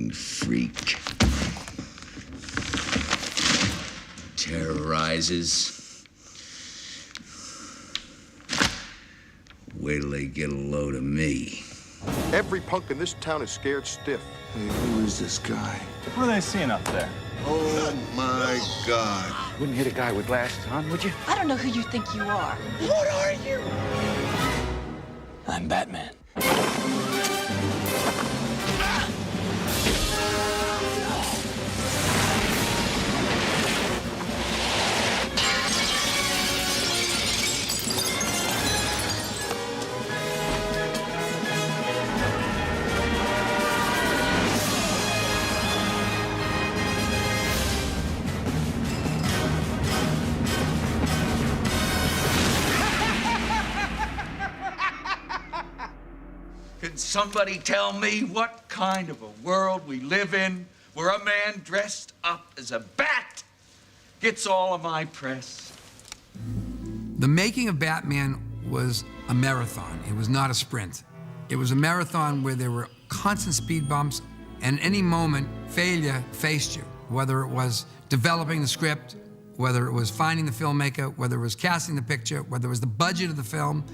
killing freak. Terrorizes. Wait till they get a load of me. Every punk in this town is scared stiff. Hey, who is this guy? What are they seeing up there? Oh, my God. Wouldn't hit a guy with glasses on, would you? I don't know who you think you are. What are you? I'm Batman. Can somebody tell me what kind of a world we live in where a man dressed up as a bat gets all of my press? The making of Batman was a marathon. It was not a sprint. It was a marathon where there were constant speed bumps, and any moment, failure faced you, whether it was developing the script, whether it was finding the filmmaker, whether it was casting the picture, whether it was the budget of the film,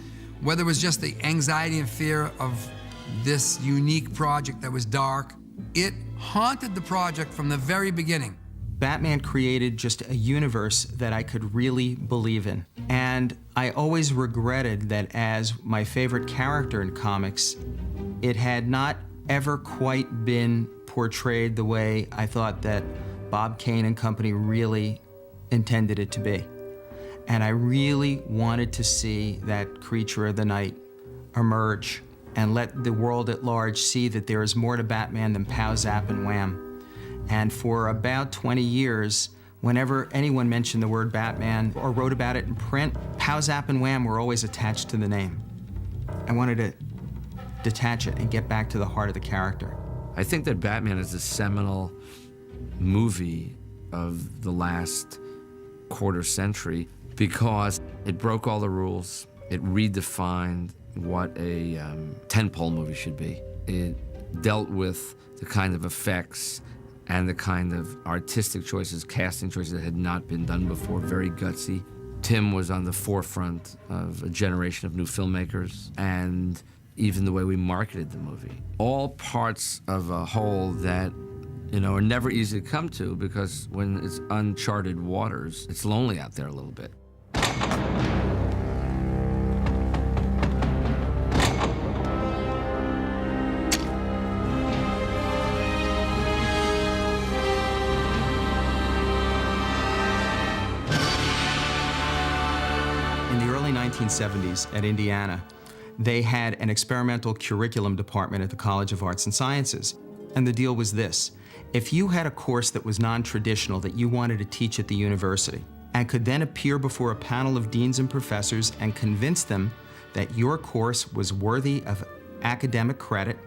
whether it was just the anxiety and fear of this unique project that was dark. It haunted the project from the very beginning. Batman created just a universe that I could really believe in. And I always regretted that as my favorite character in comics, it had not ever quite been portrayed the way I thought that Bob Kane and company really intended it to be. And I really wanted to see that creature of the night emerge and let the world at large see that there is more to Batman than pow, zap, and wham. And for about 20 years, whenever anyone mentioned the word Batman or wrote about it in print, pow, zap, and wham were always attached to the name. I wanted to detach it and get back to the heart of the character. I think that Batman is a seminal movie of the last quarter century because it broke all the rules. It redefined what a tentpole movie should be. It dealt with the kind of effects and the kind of artistic choices, casting choices that had not been done before, very gutsy. Tim was on the forefront of a generation of new filmmakers, and even the way we marketed the movie. All parts of a whole that, you know, are never easy to come to because when it's uncharted waters, it's lonely out there a little bit. In the early 1970s at Indiana, they had an experimental curriculum department at the College of Arts and Sciences. And the deal was this: if you had a course that was non-traditional that you wanted to teach at the university and could then appear before a panel of deans and professors and convince them that your course was worthy of academic credit,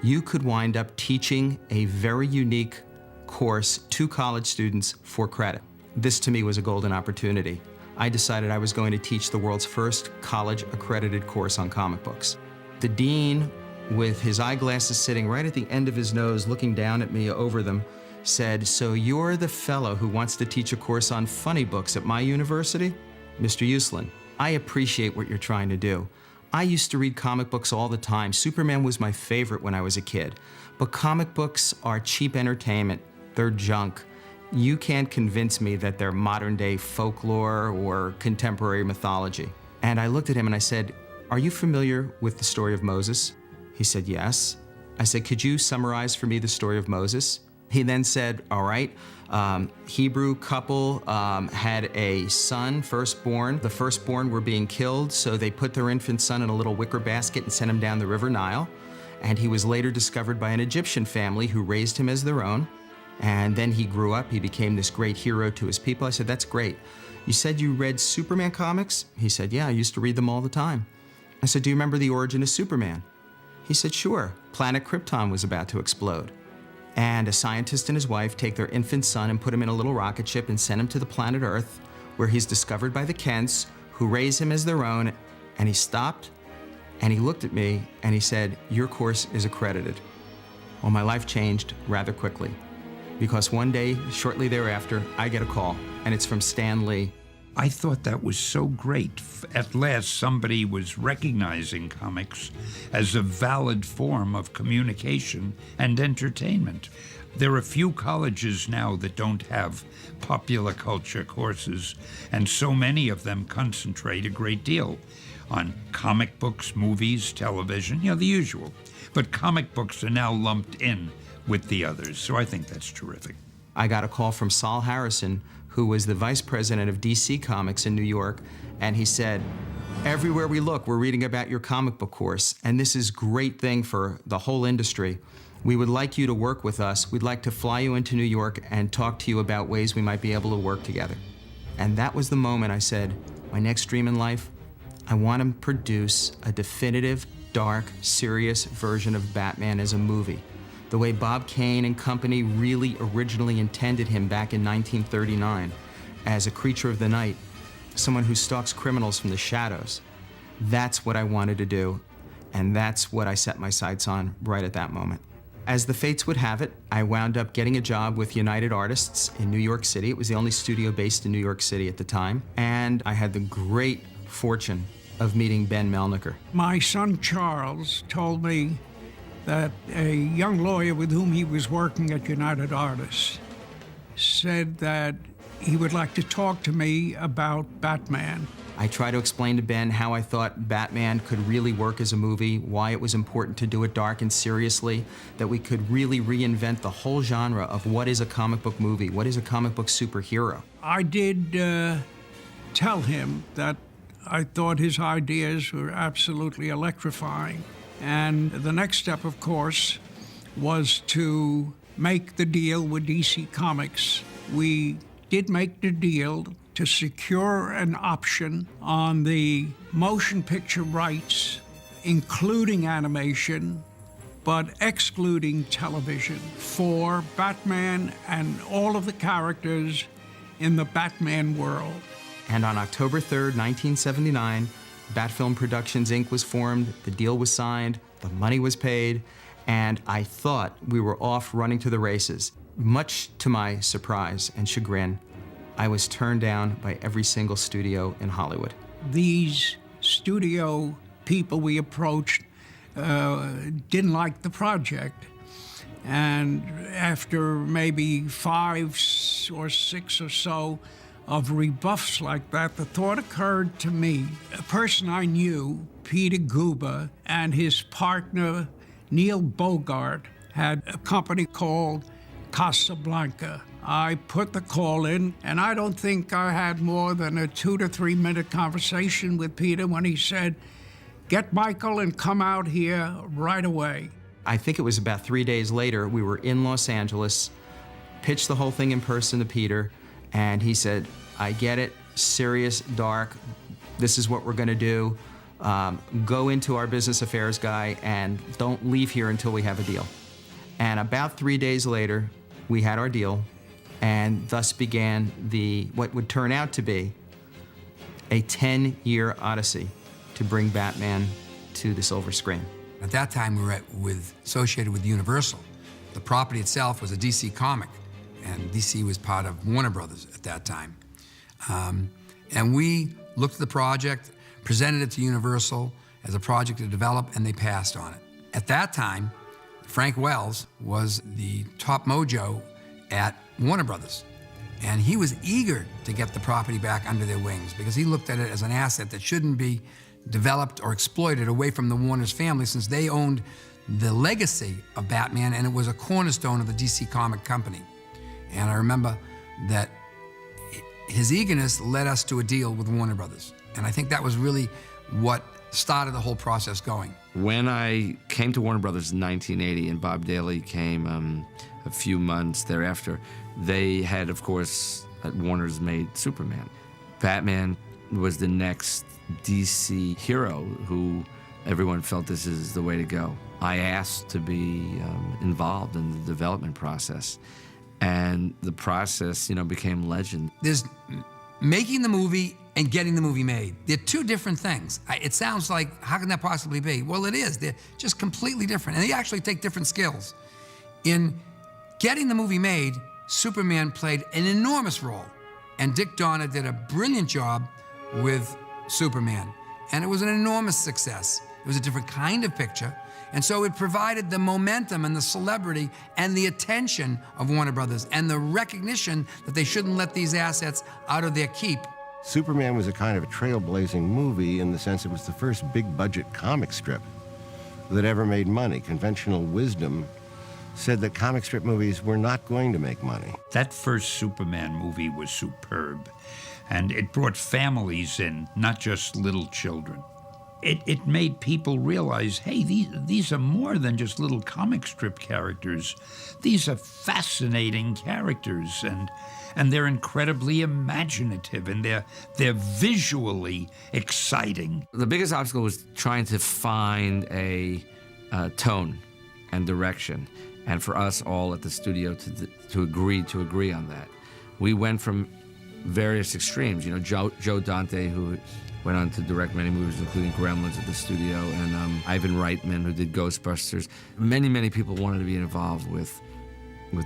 you could wind up teaching a very unique course to college students for credit. This to me was a golden opportunity. I decided I was going to teach the world's first college-accredited course on comic books. The dean, with his eyeglasses sitting right at the end of his nose, looking down at me over them, said, "So you're the fellow who wants to teach a course on funny books at my university? Mr. Uslan, I appreciate what you're trying to do. I used to read comic books all the time. Superman was my favorite when I was a kid. But comic books are cheap entertainment. They're junk. You can't convince me that they're modern-day folklore or contemporary mythology." And I looked at him and I said, "Are you familiar with the story of Moses?" He said, "Yes." I said, "Could you summarize for me the story of Moses?" He then said, "All right, Hebrew couple had a son, firstborn. The firstborn were being killed, so they put their infant son in a little wicker basket and sent him down the River Nile. And he was later discovered by an Egyptian family who raised him as their own. And then he grew up, he became this great hero to his people." I said, "That's great. You said you read Superman comics?" He said, "Yeah, I used to read them all the time." I said, "Do you remember the origin of Superman?" He said, "Sure. Planet Krypton was about to explode. And a scientist and his wife take their infant son and put him in a little rocket ship and send him to the planet Earth, where he's discovered by the Kents, who raise him as their own." And he stopped, and he looked at me, and he said, "Your course is accredited." Well, my life changed rather quickly because one day, shortly thereafter, I get a call, and it's from Stan Lee. I thought that was so great. At last, somebody was recognizing comics as a valid form of communication and entertainment. There are few colleges now that don't have popular culture courses, and so many of them concentrate a great deal on comic books, movies, television, the usual. But comic books are now lumped in with the others, so I think that's terrific. I got a call from Saul Harrison, who was the vice president of DC Comics in New York, and he said, everywhere we look, we're reading about your comic book course, and this is a great thing for the whole industry. We would like you to work with us. We'd like to fly you into New York and talk to you about ways we might be able to work together. And that was the moment I said, my next dream in life, I want to produce a definitive, dark, serious version of Batman as a movie, the way Bob Kane and company really originally intended him back in 1939, as a creature of the night, someone who stalks criminals from the shadows. That's what I wanted to do, and that's what I set my sights on right at that moment. As the fates would have it, I wound up getting a job with United Artists in New York City. It was the only studio based in New York City at the time, and I had the great fortune of meeting Ben Melniker. My son Charles told me that a young lawyer with whom he was working at United Artists said that he would like to talk to me about Batman. I tried to explain to Ben how I thought Batman could really work as a movie, why it was important to do it dark and seriously, that we could really reinvent the whole genre of what is a comic book movie, what is a comic book superhero. I did tell him that I thought his ideas were absolutely electrifying. And the next step, of course, was to make the deal with DC Comics. We did make the deal to secure an option on the motion picture rights, including animation, but excluding television, for Batman and all of the characters in the Batman world. And on October 3rd, 1979, Batfilm Productions, Inc. was formed, the deal was signed, the money was paid, and I thought we were off running to the races. Much to my surprise and chagrin, I was turned down by every single studio in Hollywood. These studio people we approached didn't like the project. And after maybe 5 or 6 or so of rebuffs like that, the thought occurred to me. A person I knew, Peter Guba, and his partner, Neil Bogart, had a company called Casablanca. I put the call in, and I don't think I had more than a 2 to 3 minute conversation with Peter when he said, "Get Michael and come out here right away." I think it was about 3 days later, we were in Los Angeles, pitched the whole thing in person to Peter, and he said, "I get it, serious, dark, this is what we're gonna do. Go into our business affairs guy and don't leave here until we have a deal." And about 3 days later, we had our deal, and thus began what would turn out to be a 10-year odyssey to bring Batman to the silver screen. At that time, we were associated with Universal. The property itself was a DC comic, and DC was part of Warner Brothers at that time. And we looked at the project, presented it to Universal as a project to develop, and they passed on it. At that time, Frank Wells was the top mojo at Warner Brothers, and he was eager to get the property back under their wings because he looked at it as an asset that shouldn't be developed or exploited away from the Warner's family, since they owned the legacy of Batman, and it was a cornerstone of the DC comic company. And I remember that his eagerness led us to a deal with Warner Brothers. And I think that was really what started the whole process going. When I came to Warner Brothers in 1980 and Bob Daly came a few months thereafter, they had, of course, at Warner's made Superman. Batman was the next DC hero who everyone felt this is the way to go. I asked to be involved in the development process, and the process, became legend. There's making the movie and getting the movie made. They're two different things. It sounds like, how can that possibly be? Well, it is. They're just completely different, and they actually take different skills. In getting the movie made, Superman played an enormous role, and Dick Donner did a brilliant job with Superman, and it was an enormous success. It was a different kind of picture, and so it provided the momentum and the celebrity and the attention of Warner Brothers and the recognition that they shouldn't let these assets out of their keep. Superman was a kind of a trailblazing movie in the sense it was the first big-budget comic strip that ever made money. Conventional wisdom said that comic strip movies were not going to make money. That first Superman movie was superb, and it brought families in, not just little children. It made people realize, hey, these are more than just little comic strip characters. These are fascinating characters, and they're incredibly imaginative, and they're visually exciting. The biggest obstacle was trying to find a tone and direction, and for us all at the studio to agree on that. We went from various extremes. You know, Joe Dante, who went on to direct many movies, including Gremlins at the studio, and Ivan Reitman, who did Ghostbusters. Many people wanted to be involved with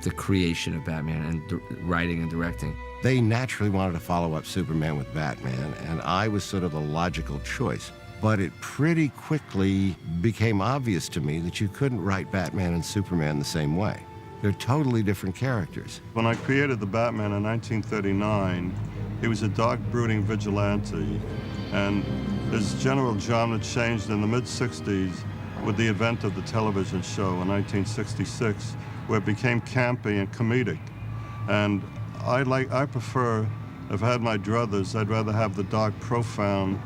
the creation of Batman and writing and directing. They naturally wanted to follow up Superman with Batman, and I was sort of the logical choice. But it pretty quickly became obvious to me that you couldn't write Batman and Superman the same way. They're totally different characters. When I created the Batman in 1939, he was a dark, brooding vigilante, and his general genre changed in the mid-60s with the advent of the television show in 1966, where it became campy and comedic. And I prefer, if I had my druthers, I'd rather have the dark, profound,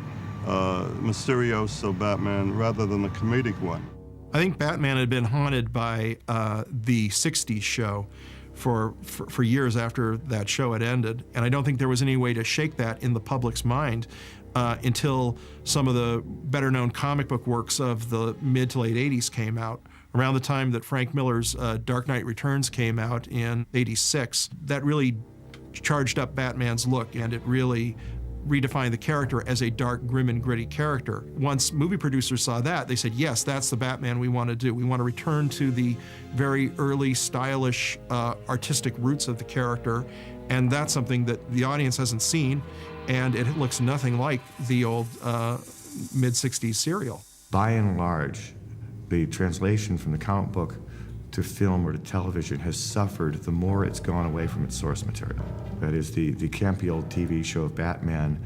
mysterioso Batman rather than the comedic one. I think Batman had been haunted by the 60s show for years after that show had ended, and I don't think there was any way to shake that in the public's mind until some of the better-known comic book works of the mid to late 80s came out. Around the time that Frank Miller's Dark Knight Returns came out in '86, that really charged up Batman's look, and it really redefined the character as a dark, grim, and gritty character. Once movie producers saw that, they said, yes, that's the Batman we want to do. We want to return to the very early, stylish, artistic roots of the character, and that's something that the audience hasn't seen, and it looks nothing like the old mid-60s serial. By and large, the translation from the comic book to film or to television has suffered the more it's gone away from its source material. That is, the campy old TV show of Batman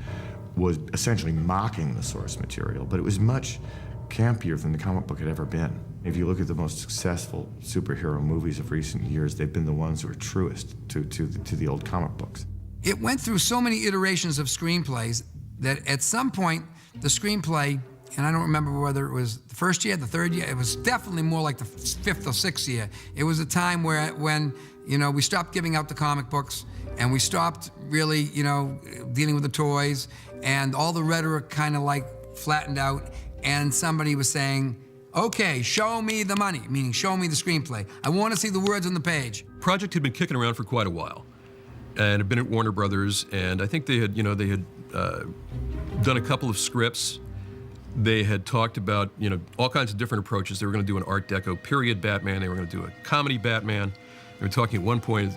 was essentially mocking the source material, but it was much campier than the comic book had ever been. If you look at the most successful superhero movies of recent years, they've been the ones that are truest to the old comic books. It went through so many iterations of screenplays that at some point, the screenplay, and I don't remember whether it was the first year, the third year, it was definitely more like the fifth or sixth year. It was a time when we stopped giving out the comic books, and we stopped really, dealing with the toys, and all the rhetoric kind of like flattened out, and somebody was saying, okay, show me the money, meaning show me the screenplay. I want to see the words on the page. Project had been kicking around for quite a while, and had been at Warner Brothers, and I think they had done a couple of scripts. They had talked about, all kinds of different approaches. They were going to do an Art Deco period Batman. They were going to do a comedy Batman. They were talking at one point,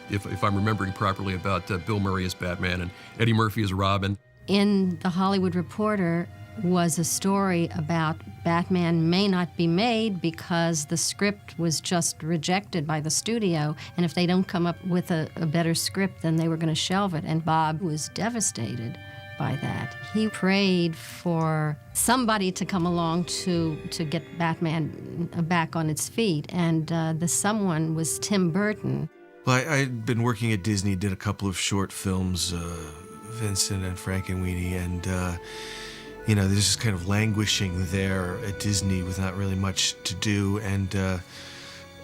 if I'm remembering properly, about Bill Murray as Batman and Eddie Murphy as Robin. In The Hollywood Reporter was a story about Batman may not be made because the script was just rejected by the studio, and if they don't come up with a better script, then they were going to shelve it, and Bob was devastated by that. He prayed for somebody to come along to get Batman back on its feet, and the someone was Tim Burton. Well, I'd been working at Disney, did a couple of short films, Vincent and Frankenweenie, and they're just kind of languishing there at Disney with not really much to do, and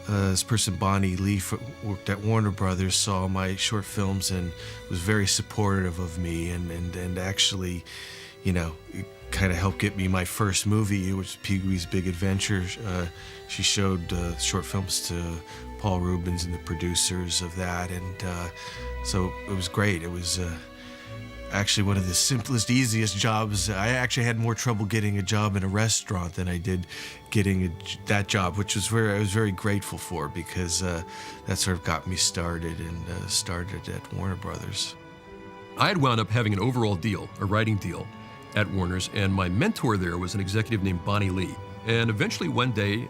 this person, Bonnie Leaf, worked at Warner Brothers, saw my short films and was very supportive of me, and actually, kind of helped get me my first movie, which was Pee-wee's Big Adventure. She showed short films to Paul Rubens and the producers of that, and so it was great. It was actually one of the simplest, easiest jobs. I actually had more trouble getting a job in a restaurant than I did getting that job, which was I was very grateful for, because that sort of got me started, and started at Warner Brothers. I had wound up having an overall deal, a writing deal, at Warner's, and my mentor there was an executive named Bonnie Lee. And eventually one day,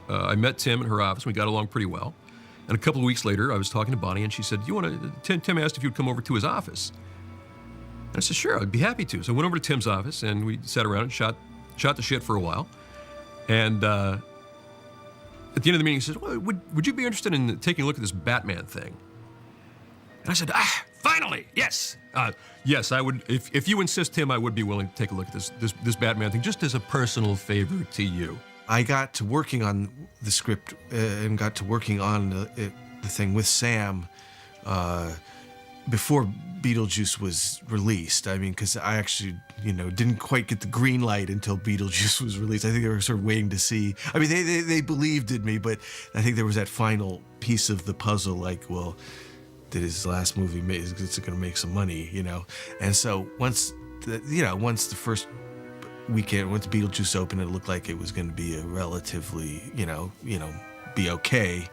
I met Tim in her office. We got along pretty well. And a couple of weeks later, I was talking to Bonnie, and she said, Tim asked if you'd come over to his office. And I said, sure, I'd be happy to. So I went over to Tim's office, and we sat around and shot the shit for a while. And at the end of the meeting, he says, well, would you be interested in taking a look at this Batman thing? And I said, finally, yes. Yes, I would. If you insist, Tim, I would be willing to take a look at this Batman thing, just as a personal favor to you. I got to working on the script and got to working on the thing with Sam before Beetlejuice was released. I mean, because I actually, didn't quite get the green light until Beetlejuice was released. I think they were sort of waiting to see. I mean, they believed in me, but I think there was that final piece of the puzzle, like, well, did his last movie is going to make some money, And so once the first weekend, once Beetlejuice opened, it looked like it was going to be a relatively, be okay.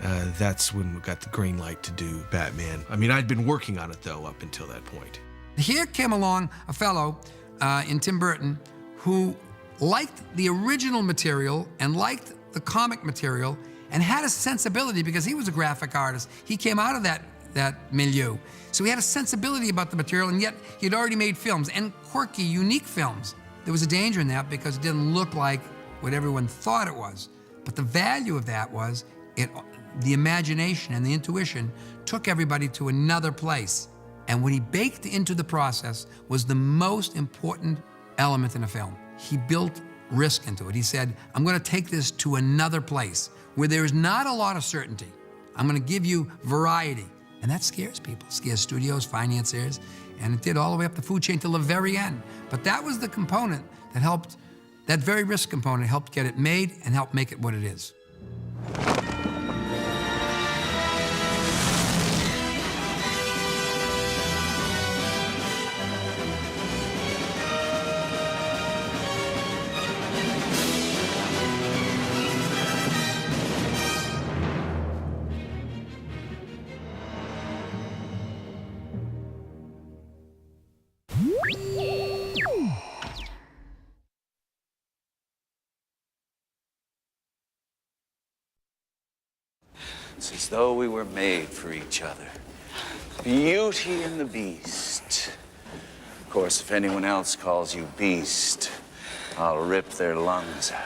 That's when we got the green light to do Batman. I mean, I'd been working on it, though, up until that point. Here came along a fellow in Tim Burton who liked the original material and liked the comic material and had a sensibility, because he was a graphic artist. He came out of that milieu. So he had a sensibility about the material, and yet he'd already made films, and quirky, unique films. There was a danger in that because it didn't look like what everyone thought it was. But the value of that was the imagination and the intuition took everybody to another place. And what he baked into the process was the most important element in a film. He built risk into it. He said, I'm going to take this to another place where there's not a lot of certainty. I'm going to give you variety. And that scares people, scares studios, financiers, and it did all the way up the food chain till the very end. But that was the component that helped, that very risk component helped get it made and helped make it what it is. It's as though we were made for each other. Beauty and the Beast. Of course, if anyone else calls you Beast, I'll rip their lungs out.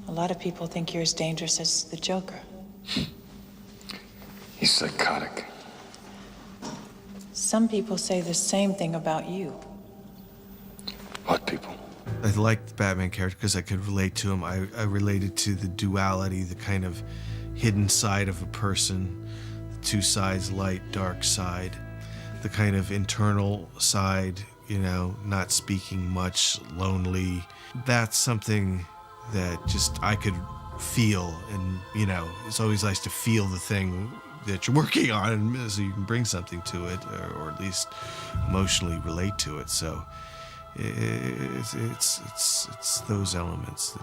A lot of people think you're as dangerous as the Joker. He's psychotic. Some people say the same thing about you. What people? I liked the Batman character because I could relate to him. I related to the duality, the kind of hidden side of a person, the two sides, light, dark side, the kind of internal side, not speaking much, lonely. That's something that just I could feel, and it's always nice to feel the thing that you're working on, and so you can bring something to it, or at least emotionally relate to it. So it's those elements that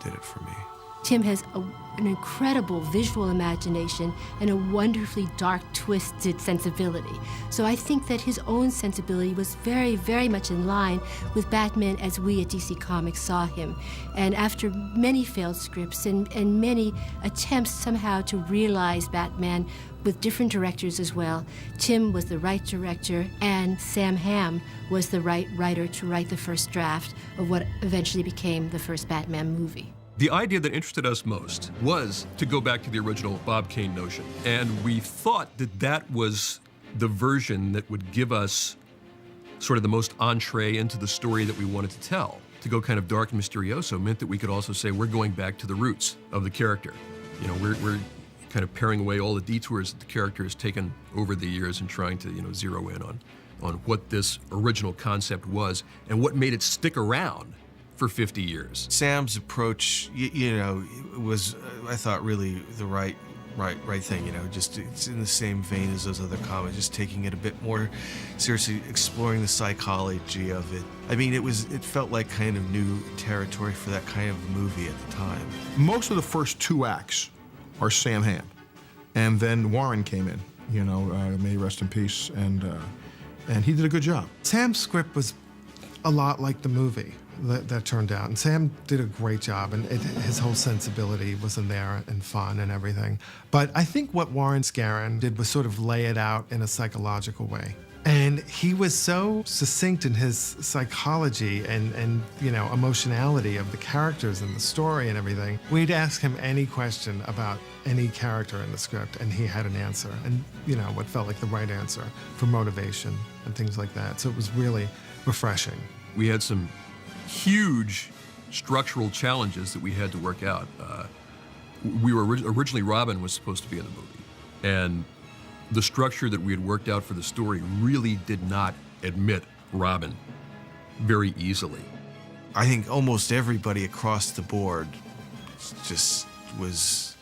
did it for me. Tim has an incredible visual imagination and a wonderfully dark, twisted sensibility. So I think that his own sensibility was very, very much in line with Batman as we at DC Comics saw him. And after many failed scripts and many attempts somehow to realize Batman with different directors as well. Tim was the right director, and Sam Hamm was the right writer to write the first draft of what eventually became the first Batman movie. The idea that interested us most was to go back to the original Bob Kane notion. And we thought that that was the version that would give us sort of the most entree into the story that we wanted to tell. To go kind of dark and mysterioso meant that we could also say we're going back to the roots of the character. You know, we're kind of paring away all the detours that the character has taken over the years and trying to, you know, zero in on what this original concept was and what made it stick around for 50 years. Sam's approach, you know, was, I thought, really the right thing, you know, just it's in the same vein as those other comics, just taking it a bit more seriously, exploring the psychology of it. I mean, it felt like kind of new territory for that kind of movie at the time. Most of the first 2 acts are Sam Hamm, and then Warren came in, you know, may he rest in peace, and he did a good job. Sam's script was a lot like the movie that turned out, and Sam did a great job, and his whole sensibility was in there and fun and everything. But I think what Warren Scarron did was sort of lay it out in a psychological way. And he was so succinct in his psychology and you know, emotionality of the characters and the story and everything. We'd ask him any question about any character in the script, and he had an answer, and you know, what felt like the right answer for motivation and things like that. So it was really refreshing. We had some huge structural challenges that we had to work out. We were originally Robin was supposed to be in the movie, and the structure that we had worked out for the story really did not admit Robin very easily. I think almost everybody across the board just was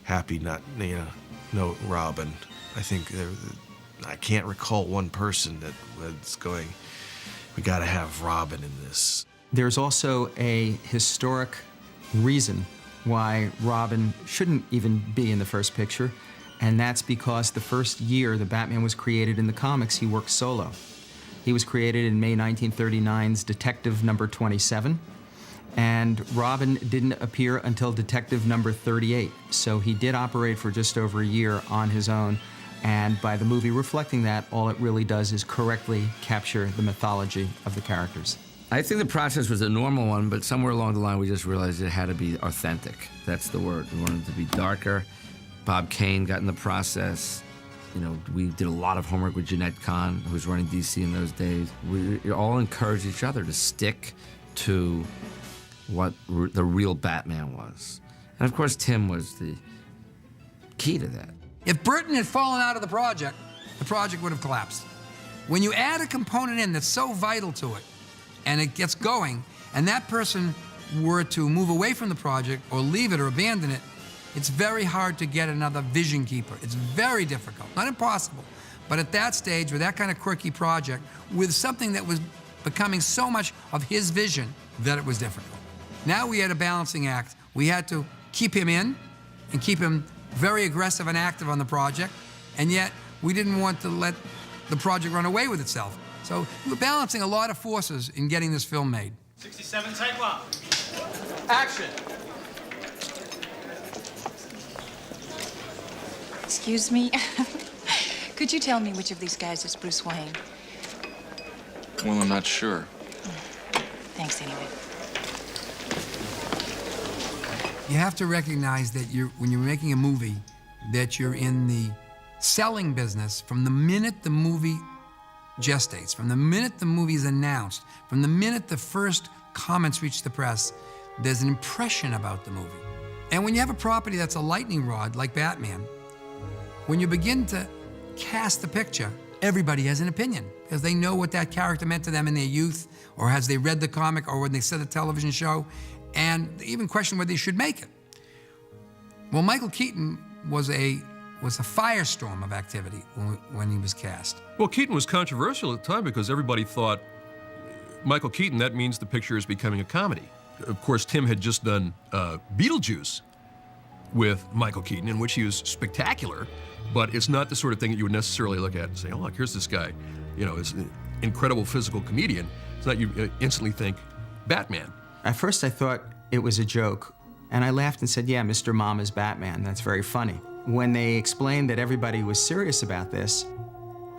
happy not, you know, no Robin. I think I can't recall one person that was going, we gotta have Robin in this. There's also a historic reason why Robin shouldn't even be in the first picture, and that's because the first year the Batman was created in the comics, he worked solo. He was created in May 1939's Detective number 27, and Robin didn't appear until Detective number 38, so he did operate for just over a year on his own, and by the movie reflecting that, all it really does is correctly capture the mythology of the characters. I think the process was a normal one, but somewhere along the line we just realized it had to be authentic. That's the word. We wanted it to be darker. Bob Kane got in the process. You know, we did a lot of homework with Jeanette Kahn, who was running DC in those days. We all encouraged each other to stick to what the real Batman was. And of course, Tim was the key to that. If Burton had fallen out of the project would have collapsed. When you add a component in that's so vital to it, and it gets going, and that person were to move away from the project or leave it or abandon it, it's very hard to get another vision keeper. It's very difficult, not impossible. But at that stage, with that kind of quirky project, with something that was becoming so much of his vision, that it was difficult. Now we had a balancing act. We had to keep him in and keep him very aggressive and active on the project, and yet we didn't want to let the project run away with itself. So we were balancing a lot of forces in getting this film made. 67, take 1. Action. Excuse me. Could you tell me which of these guys is Bruce Wayne? Well, I'm not sure. Thanks anyway. You have to recognize that when you're making a movie, that you're in the selling business from the minute the movie gestates, from the minute the movie is announced, from the minute the first comments reach the press, there's an impression about the movie. And when you have a property that's a lightning rod, like Batman, when you begin to cast the picture, everybody has an opinion because they know what that character meant to them in their youth, or as they read the comic, or when they saw the television show, and they even question whether they should make it. Well, Michael Keaton was a firestorm of activity when he was cast. Well, Keaton was controversial at the time because everybody thought, Michael Keaton, that means the picture is becoming a comedy. Of course, Tim had just done Beetlejuice with Michael Keaton, in which he was spectacular, but it's not the sort of thing that you would necessarily look at and say, oh, look, here's this guy, you know, is an incredible physical comedian. It's not you instantly think Batman. At first I thought it was a joke, and I laughed and said, yeah, Mr. Mom is Batman, that's very funny. When they explained that everybody was serious about this,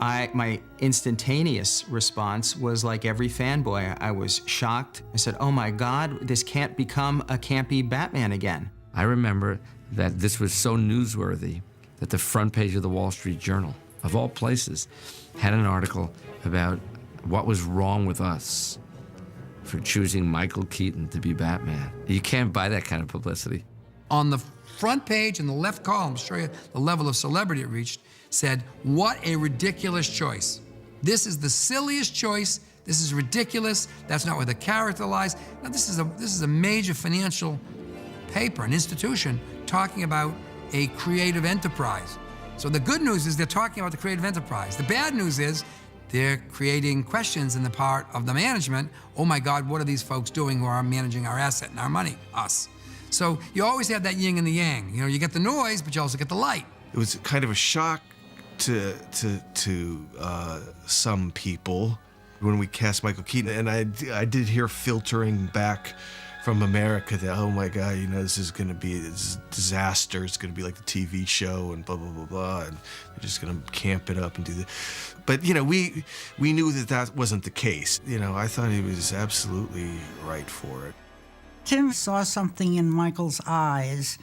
my instantaneous response was like every fanboy. I was shocked. I said, oh my God, this can't become a campy Batman again. I remember that this was so newsworthy that the front page of the Wall Street Journal, of all places, had an article about what was wrong with us for choosing Michael Keaton to be Batman. You can't buy that kind of publicity. On the front page in the left column, to show you the level of celebrity it reached, said, what a ridiculous choice. This is the silliest choice. This is ridiculous. That's not where the character lies. Now, this is a major financial paper, an institution, talking about a creative enterprise. So the good news is they're talking about the creative enterprise. The bad news is they're creating questions in the part of the management. Oh my God, what are these folks doing who are managing our asset and our money? Us. So you always have that yin and the yang. You know, you get the noise, but you also get the light. It was kind of a shock to some people when we cast Michael Keaton, and I did hear filtering back from America that, oh my God, you know, this is going to be a disaster. It's going to be like the TV show and blah, blah, blah, blah, and they're just going to camp it up and do that. But, you know, we knew that that wasn't the case. You know, I thought he was absolutely right for it. Tim saw something in Michael's eyes.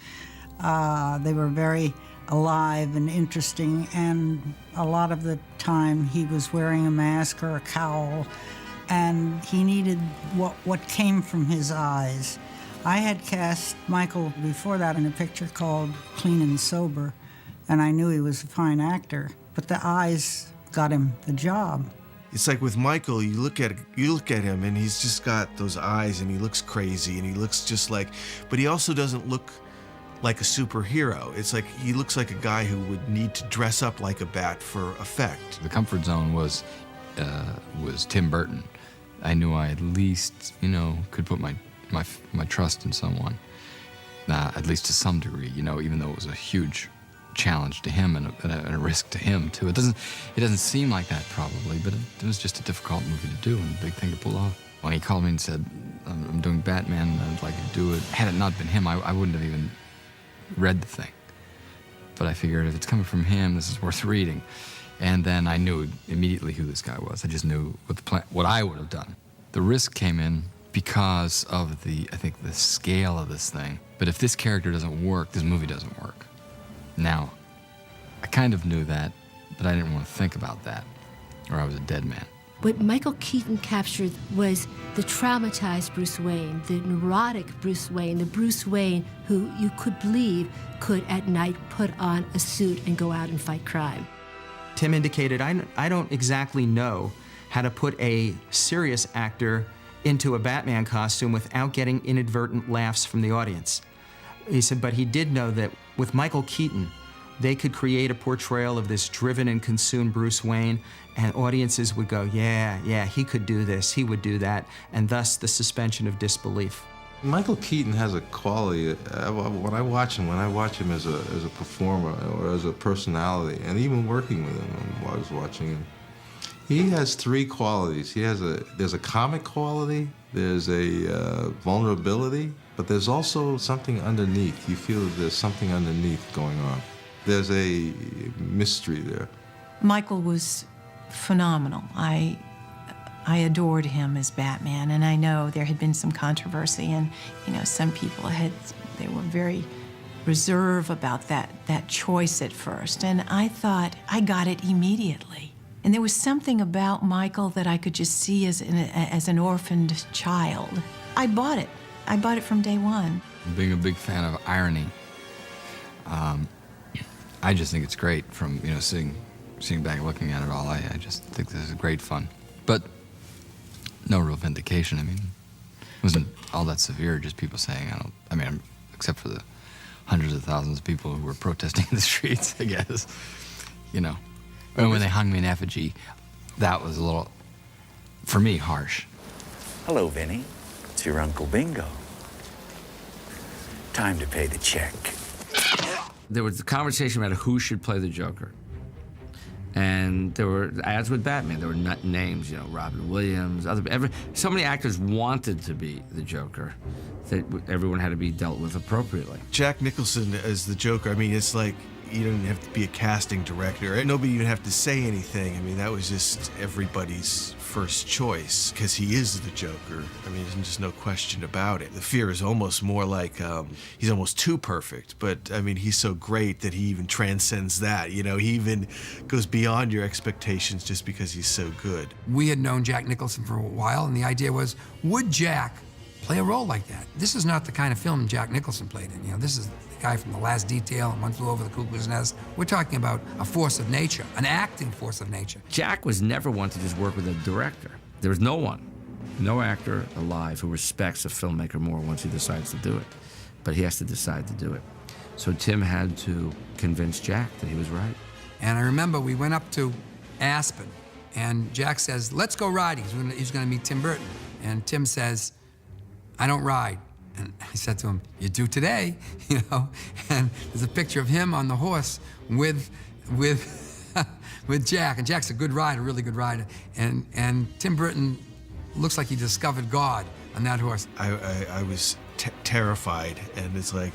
They were very alive and interesting, and a lot of the time he was wearing a mask or a cowl, and he needed what came from his eyes. I had cast Michael before that in a picture called Clean and Sober, and I knew he was a fine actor, but the eyes got him the job. It's like with Michael, you look at him and he's just got those eyes and he looks crazy and he looks just like, but he also doesn't look like a superhero. It's like he looks like a guy who would need to dress up like a bat for effect. The comfort zone was Tim Burton. I knew I at least, you know, could put my trust in someone, at least to some degree, you know, even though it was a huge challenge to him and a risk to him too. It doesn't seem like that probably, but it was just a difficult movie to do and a big thing to pull off. When he called me and said, I'm doing Batman, I'd like to do it. Had it not been him, I wouldn't have even read the thing. But I figured if it's coming from him, this is worth reading. And then I knew immediately who this guy was. I just knew what I would have done. The risk came in because of I think the scale of this thing. But if this character doesn't work, this movie doesn't work. Now, I kind of knew that, but I didn't want to think about that, or I was a dead man. What Michael Keaton captured was the traumatized Bruce Wayne, the neurotic Bruce Wayne, the Bruce Wayne who you could believe could at night put on a suit and go out and fight crime. Tim indicated, I don't exactly know how to put a serious actor into a Batman costume without getting inadvertent laughs from the audience. He said, but he did know that with Michael Keaton, they could create a portrayal of this driven and consumed Bruce Wayne, and audiences would go, yeah, he could do this, he would do that, and thus the suspension of disbelief. Michael Keaton has a quality, when I watch him as a performer or as a personality, and even working with him while I was watching him, he has three qualities. There's a comic quality, there's a vulnerability, but there's also something underneath. You feel that there's something underneath going on. There's a mystery there. Michael was phenomenal. I adored him as Batman, and I know there had been some controversy, and you know, some people they were very reserved about that choice at first, and I thought I got it immediately. And there was something about Michael that I could just see as an orphaned child. I bought it. I bought it from day one. Being a big fan of irony, I just think it's great from, you know, sitting back looking at it all. I just think this is great fun. But no real vindication. I mean, it wasn't all that severe, just people saying, except for the hundreds of thousands of people who were protesting in the streets, I guess. You know. And when they hung me in effigy, that was a little, for me, harsh. Hello, Vinny. It's your Uncle Bingo. Time to pay the check. There was a conversation about who should play the Joker. And there were, as with Batman, there were names, you know, Robin Williams, so many actors wanted to be the Joker that everyone had to be dealt with appropriately. Jack Nicholson as the Joker, I mean, it's like You didn't have to be a casting director. Nobody even have to say anything. I mean, that was just everybody's first choice, because he is the Joker. I mean, there's just no question about it. The fear is almost more like he's almost too perfect, but I mean, he's so great that he even transcends that. You know, he even goes beyond your expectations just because he's so good. We had known Jack Nicholson for a while, and the idea was, would Jack play a role like that? This is not the kind of film Jack Nicholson played in. You know, this is the guy from The Last Detail and One Flew Over the Cuckoo's Nest. We're talking about a force of nature, an acting force of nature. Jack was never one to just work with a director. There was no one, no actor alive who respects a filmmaker more once he decides to do it. But he has to decide to do it. So Tim had to convince Jack that he was right. And I remember we went up to Aspen, and Jack says, let's go riding. He's gonna meet Tim Burton. And Tim says, I don't ride. And I said to him, you do today, you know? And there's a picture of him on the horse with Jack. And Jack's a good rider, really good rider. And Tim Burton looks like he discovered God on that horse. I was terrified, and it's like,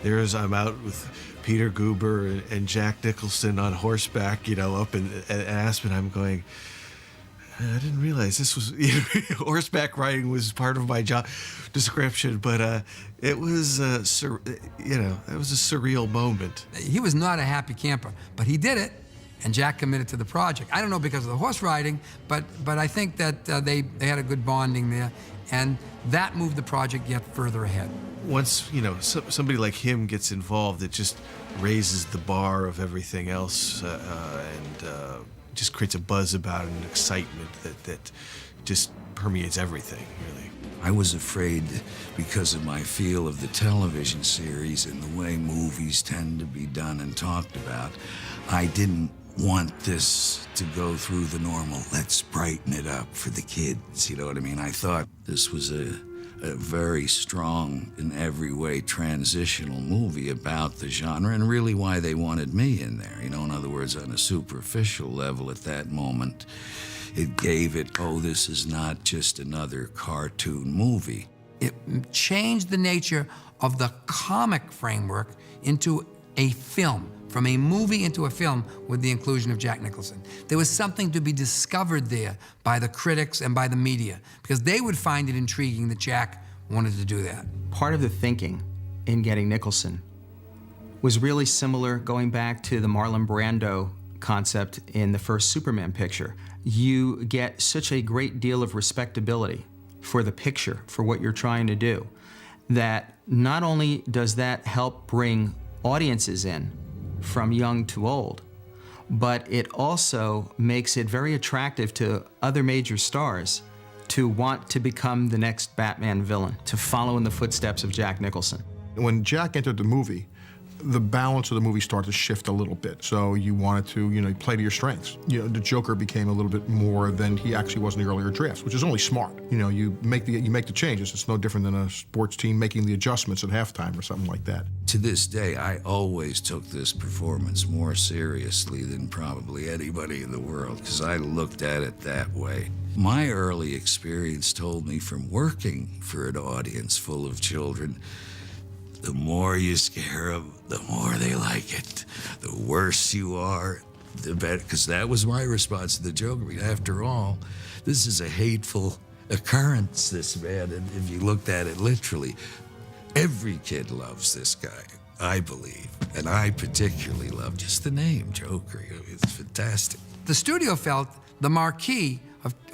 I'm out with Peter Guber and Jack Nicholson on horseback, you know, up in Aspen. I'm going, I didn't realize this was, you know, horseback riding was part of my job description, but it was, you know, it was a surreal moment. He was not a happy camper, but he did it, and Jack committed to the project. I don't know because of the horse riding, but I think that they had a good bonding there, and that moved the project yet further ahead. Once, you know, somebody like him gets involved, it just raises the bar of everything else, and just creates a buzz about it, an excitement that just permeates everything, really. I was afraid because of my feel of the television series and the way movies tend to be done and talked about. I didn't want this to go through the normal, let's brighten it up for the kids, you know what I mean? I thought this was a very strong, in every way, transitional movie about the genre, and really why they wanted me in there. You know, in other words, on a superficial level at that moment, it gave it, oh, this is not just another cartoon movie. It changed the nature of the comic framework into a film, from a movie into a film with the inclusion of Jack Nicholson. There was something to be discovered there by the critics and by the media, because they would find it intriguing that Jack wanted to do that. Part of the thinking in getting Nicholson was really similar going back to the Marlon Brando concept in the first Superman picture. You get such a great deal of respectability for the picture, for what you're trying to do, that not only does that help bring audiences in, from young to old, but it also makes it very attractive to other major stars to want to become the next Batman villain, to follow in the footsteps of Jack Nicholson. When Jack entered the movie, the balance of the movie started to shift a little bit. So you wanted to, you know, play to your strengths. You know, the Joker became a little bit more than he actually was in the earlier drafts, which is only smart. You know, you make the changes. It's no different than a sports team making the adjustments at halftime or something like that. To this day, I always took this performance more seriously than probably anybody in the world, because I looked at it that way. My early experience told me, from working for an audience full of children, the more you scare them, the more they like it. The worse you are, the better, because that was my response to the Joker. I mean, after all, this is a hateful occurrence, this man, and if you looked at it literally, every kid loves this guy, I believe, and I particularly love just the name, Joker. It's fantastic. The studio felt the marquee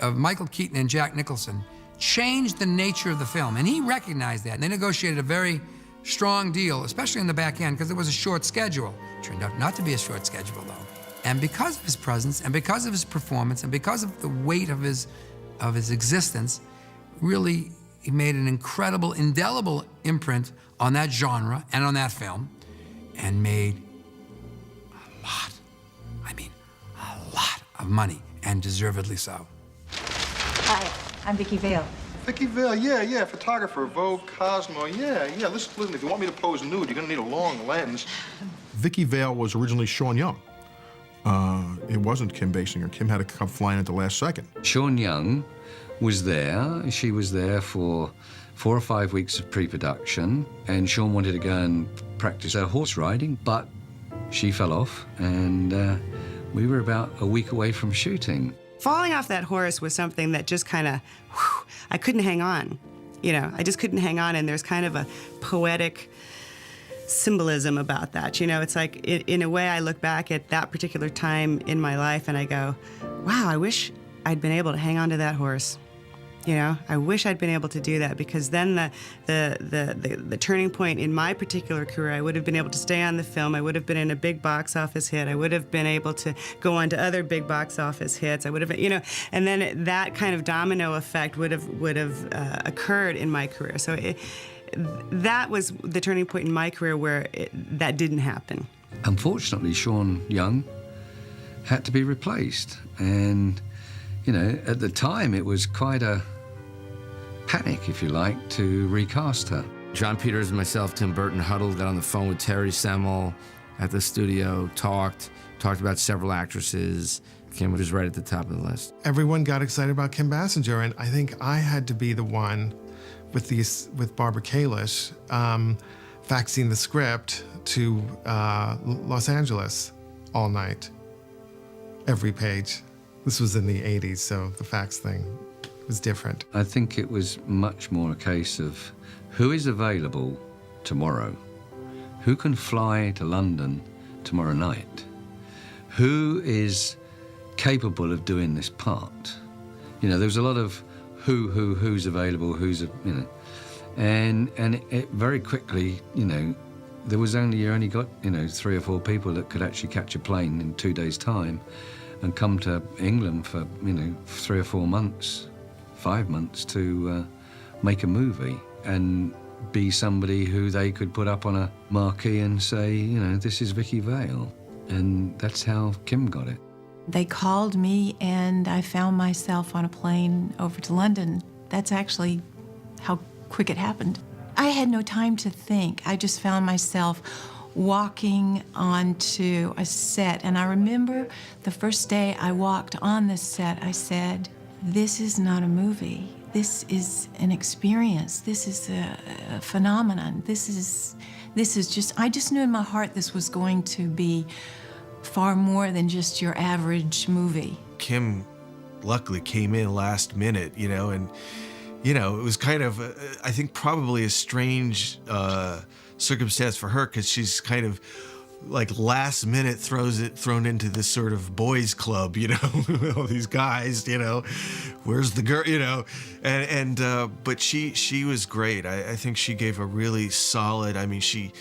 of Michael Keaton and Jack Nicholson changed the nature of the film, and he recognized that, and they negotiated a very strong deal, especially in the back end, because it was a short schedule. It turned out not to be a short schedule, though. And because of his presence, and because of his performance, and because of the weight of his existence, really, he made an incredible, indelible imprint on that genre and on that film, and made a lot of money, and deservedly so. Hi, I'm Vicki Vale. Vicki Vale, yeah, photographer, Vogue, Cosmo, yeah. Listen, if you want me to pose nude, you're gonna need a long lens. Vicki Vale was originally Sean Young. It wasn't Kim Basinger. Kim had to come flying at the last second. Sean Young was there. She was there for 4 or 5 weeks of pre-production, and Sean wanted to go and practice her horse riding, but she fell off, and we were about a week away from shooting. Falling off that horse was something that just kind of, I couldn't hang on. You know, I just couldn't hang on, and there's kind of a poetic symbolism about that. You know, it's like, in a way, I look back at that particular time in my life and I go, wow, I wish I'd been able to hang on to that horse. You know, I wish I'd been able to do that, because then the turning point in my particular career, I would have been able to stay on the film. I would have been in a big box office hit. I would have been able to go on to other big box office hits. I would have, you know, and then that kind of domino effect would have occurred in my career. So that was the turning point in my career where that didn't happen. Unfortunately, Sean Young had to be replaced, and you know, at the time it was quite a panic, if you like, to recast her. John Peters and myself, Tim Burton, huddled, got on the phone with Terry Semel at the studio, talked about several actresses. Kim was right at the top of the list. Everyone got excited about Kim Basinger, and I think I had to be the one with Barbara Kalish, faxing the script to Los Angeles all night, every page. This was in the 80s, so the fax thing was different. I think it was much more a case of who is available tomorrow, who can fly to London tomorrow night, who is capable of doing this part. You know, there was a lot of who's available, you know, and it very quickly, you know, you only got, you know, 3 or 4 people that could actually catch a plane in 2 days' time and come to England for, you know, 3 or 4 months, 5 months to make a movie and be somebody who they could put up on a marquee and say, you know, this is Vicky Vale. And that's how Kim got it. They called me and I found myself on a plane over to London. That's actually how quick it happened. I had no time to think. I just found myself walking onto a set, and I remember the first day I walked on this set, I said, this is not a movie. This is an experience. This is a phenomenon. This is just, I just knew in my heart this was going to be far more than just your average movie. Kim luckily came in last minute, you know, and, you know, it was kind of, I think, probably a strange circumstance for her, because she's kind of like last minute thrown into this sort of boys club, you know, all these guys, you know, where's the girl, you know, and but she was great. I think she gave a really solid, I mean, she,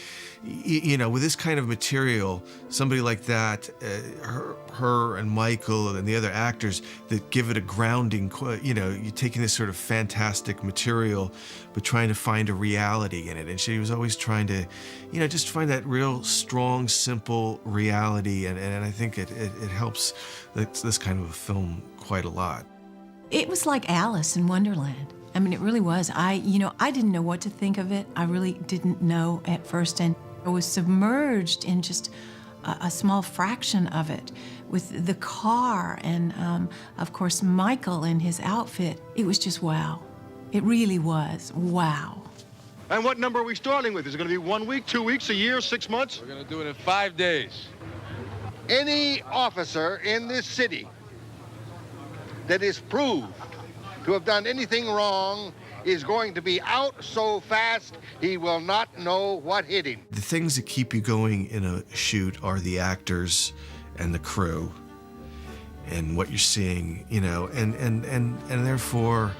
you know, with this kind of material, somebody like that, her and Michael and the other actors that give it a grounding, you know, you're taking this sort of fantastic material, but trying to find a reality in it. And she was always trying to, you know, just find that real strong, simple reality. And I think it helps this kind of a film quite a lot. It was like Alice in Wonderland. I mean, it really was. I didn't know what to think of it. I really didn't know at first. And I was submerged in just a small fraction of it with the car and, of course, Michael and his outfit. It was just wow. It really was wow. And what number are we starting with? Is it going to be 1 week, 2 weeks, a year, 6 months? We're going to do it in 5 days. Any officer in this city that is proved to have done anything wrong is going to be out so fast he will not know what hit him. The things that keep you going in a shoot are the actors and the crew and what you're seeing, you know, and therefore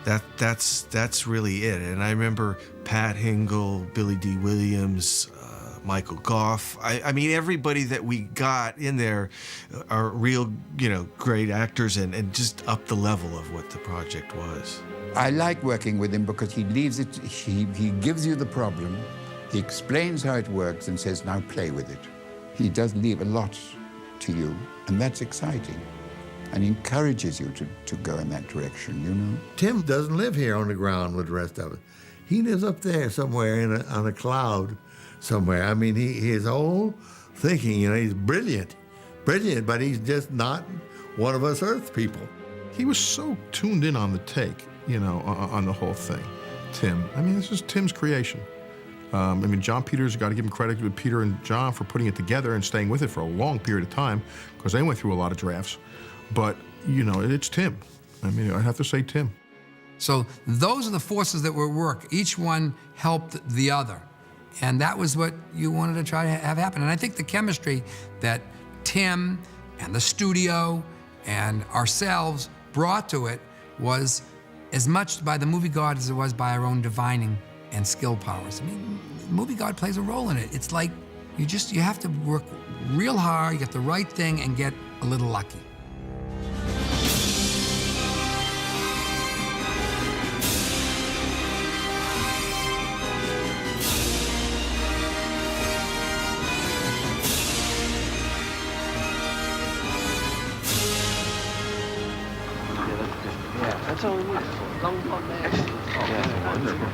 that's really it. And I remember Pat Hingle, Billy D. Williams, Michael Goff. I mean, everybody that we got in there are real, you know, great actors and just up the level of what the project was. I like working with him because he leaves it, he gives you the problem, he explains how it works and says, now play with it. He does leave a lot to you, and that's exciting, and encourages you to go in that direction, you know? Tim doesn't live here on the ground with the rest of it. He lives up there somewhere on a cloud somewhere. I mean, his whole thinking, you know, he's brilliant, but he's just not one of us Earth people. He was so tuned in on the take, you know, on the whole thing. Tim, I mean, this is Tim's creation. I mean, John Peters, got to give him credit with Peter and John for putting it together and staying with it for a long period of time, because they went through a lot of drafts. But, you know, it's Tim. I mean, I have to say Tim. So those are the forces that were at work. Each one helped the other. And that was what you wanted to try to have happen. And I think the chemistry that Tim and the studio and ourselves brought to it was as much by the movie god as it was by our own divining and skill powers. I mean, the movie god plays a role in it. It's like you have to work real hard, get the right thing, and get a little lucky. That's all we need. Long pump man. Yeah, wonderful.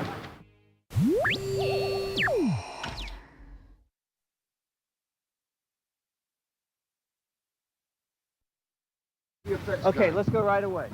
Okay, let's go right away.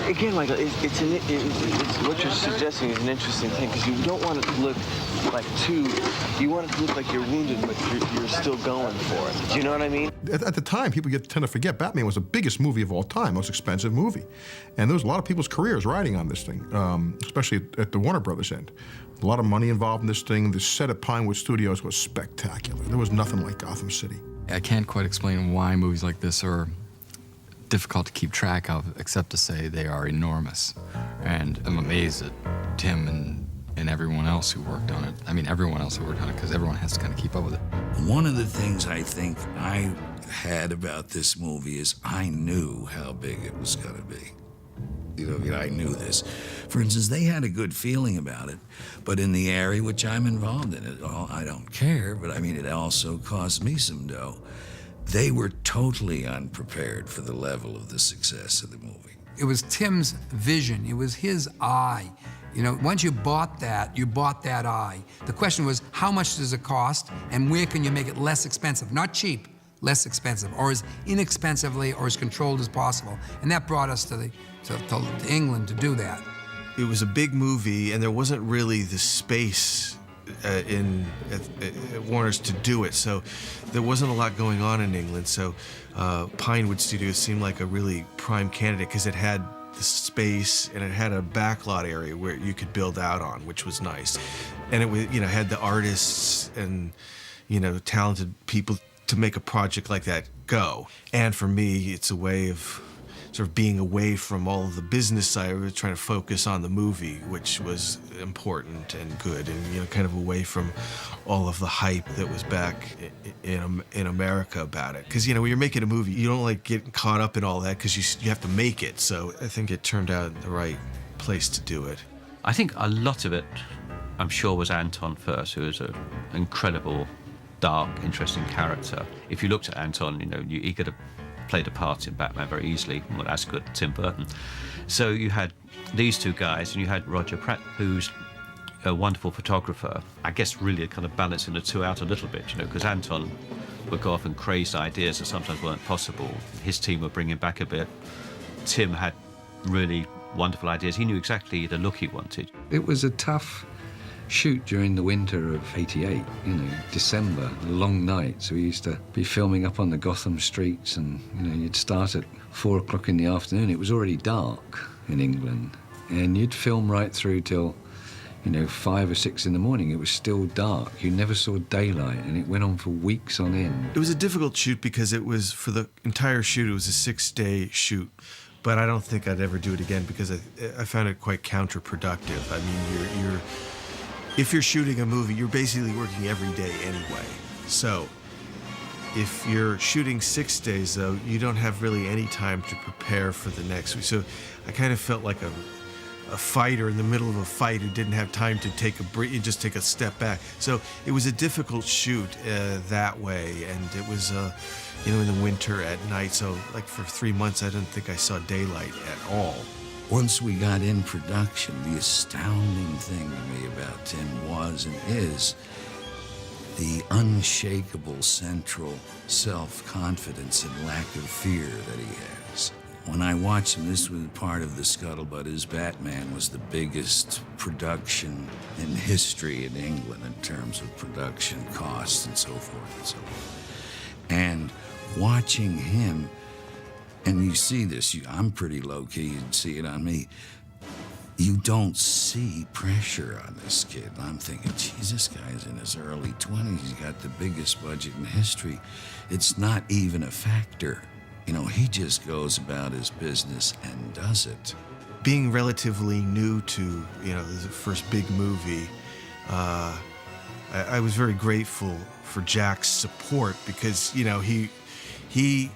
Again, Michael, it's what you're suggesting is an interesting thing, because you don't want it to look like you want it to look like you're wounded, but you're still going for it. Do you know what I mean? At the time, people tend to forget Batman was the biggest movie of all time, most expensive movie. And there was a lot of people's careers riding on this thing, especially at the Warner Brothers end. A lot of money involved in this thing. The set at Pinewood Studios was spectacular. There was nothing like Gotham City. I can't quite explain why movies like this are difficult to keep track of, except to say they are enormous. And I'm amazed at Tim and everyone else who worked on it. I mean, everyone else who worked on it, because everyone has to kind of keep up with it. One of the things I think I had about this movie is I knew how big it was going to be. You know, I knew this. For instance, they had a good feeling about it, but in the area which I'm involved in, I don't care, but I mean, it also cost me some dough. They were totally unprepared for the level of the success of the movie. It was Tim's vision. It was his eye. You know, once you bought that eye. The question was, how much does it cost, and where can you make it less expensive? Not cheap, less expensive, or as inexpensively or as controlled as possible. And that brought us to England to do that. It was a big movie, and there wasn't really the space at Warner's to do it, so there wasn't a lot going on in England. So Pinewood Studios seemed like a really prime candidate, because it had the space and it had a backlot area where you could build out on, which was nice. And it was, had the artists and talented people to make a project like that go. And for me, it's a way of sort of being away from all of the business side. We were trying to focus on the movie, which was important and good, and kind of away from all of the hype that was back in America about it. Because when you're making a movie, you don't like getting caught up in all that, because you have to make it. So I think it turned out the right place to do it. I think a lot of it, I'm sure, was Anton first, who is an incredible, dark, interesting character. If you looked at Anton, he could have played a part in Batman very easily, well, as could Tim Burton. So you had these two guys, and you had Roger Pratt, who's a wonderful photographer. I guess really kind of balancing the two out a little bit, because Anton would go off and crazy ideas that sometimes weren't possible. His team were bringing back a bit. Tim had really wonderful ideas. He knew exactly the look he wanted. It was a tough shoot during the winter of '88, December, a long night. So we used to be filming up on the Gotham streets, and, you'd start at 4 o'clock in the afternoon. It was already dark in England, and you'd film right through till, 5 or 6 in the morning. It was still dark. You never saw daylight, and it went on for weeks on end. It was a difficult shoot because it was, for the entire shoot, it was a 6-day shoot. But I don't think I'd ever do it again, because I found it quite counterproductive. I mean, if you're shooting a movie, you're basically working every day anyway. So If you're shooting 6 days, though, you don't have really any time to prepare for the next week. So I kind of felt like a fighter in the middle of a fight who didn't have time to take a break, just take a step back. So it was a difficult shoot that way, and it was, in the winter at night. So like for 3 months, I didn't think I saw daylight at all. Once we got in production, the astounding thing to me about Tim was and is the unshakable central self-confidence and lack of fear that he has. When I watched him, this was part of the scuttlebutt. His Batman was the biggest production in history in England in terms of production costs and so forth and so on. And watching him, and you see this, I'm pretty low-key, you'd see it on me. You don't see pressure on this kid. And I'm thinking, geez, this guy's in his early 20s. He's got the biggest budget in history. It's not even a factor. He just goes about his business and does it. Being relatively new to, the first big movie, I was very grateful for Jack's support because, he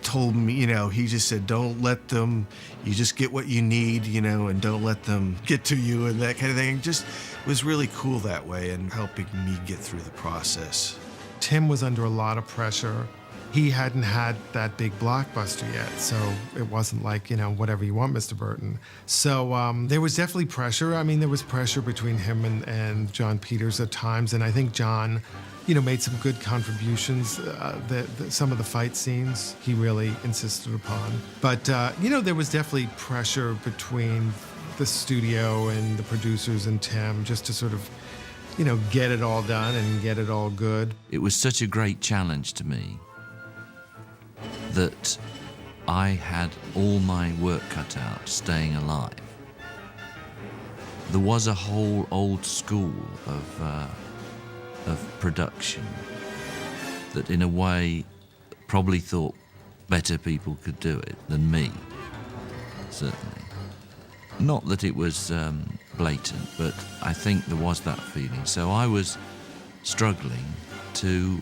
told me, he just said, don't let them, you just get what you need, and don't let them get to you and that kind of thing. It just was really cool that way and helping me get through the process. Tim was under a lot of pressure. He hadn't had that big blockbuster yet, so it wasn't like, whatever you want, Mr. Burton. So there was definitely pressure. I mean, there was pressure between him and John Peters at times, and I think John, made some good contributions. Some of the fight scenes he really insisted upon. But, there was definitely pressure between the studio and the producers and Tim just to sort of, get it all done and get it all good. It was such a great challenge to me that I had all my work cut out staying alive. There was a whole old school of production that in a way probably thought better people could do it than me, certainly. Not that it was blatant, but I think there was that feeling. So I was struggling to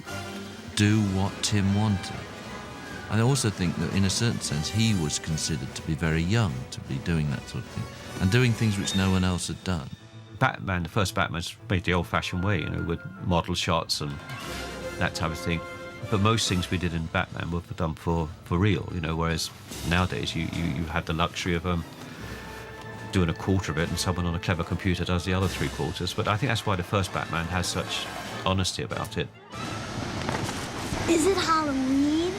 do what Tim wanted. I also think that in a certain sense he was considered to be very young to be doing that sort of thing and doing things which no one else had done. Batman, the first Batman's made the old-fashioned way, with model shots and that type of thing. But most things we did in Batman were done for real, whereas nowadays you had the luxury of doing a quarter of it and someone on a clever computer does the other 3/4. But I think that's why the first Batman has such honesty about it. Is it Halloween?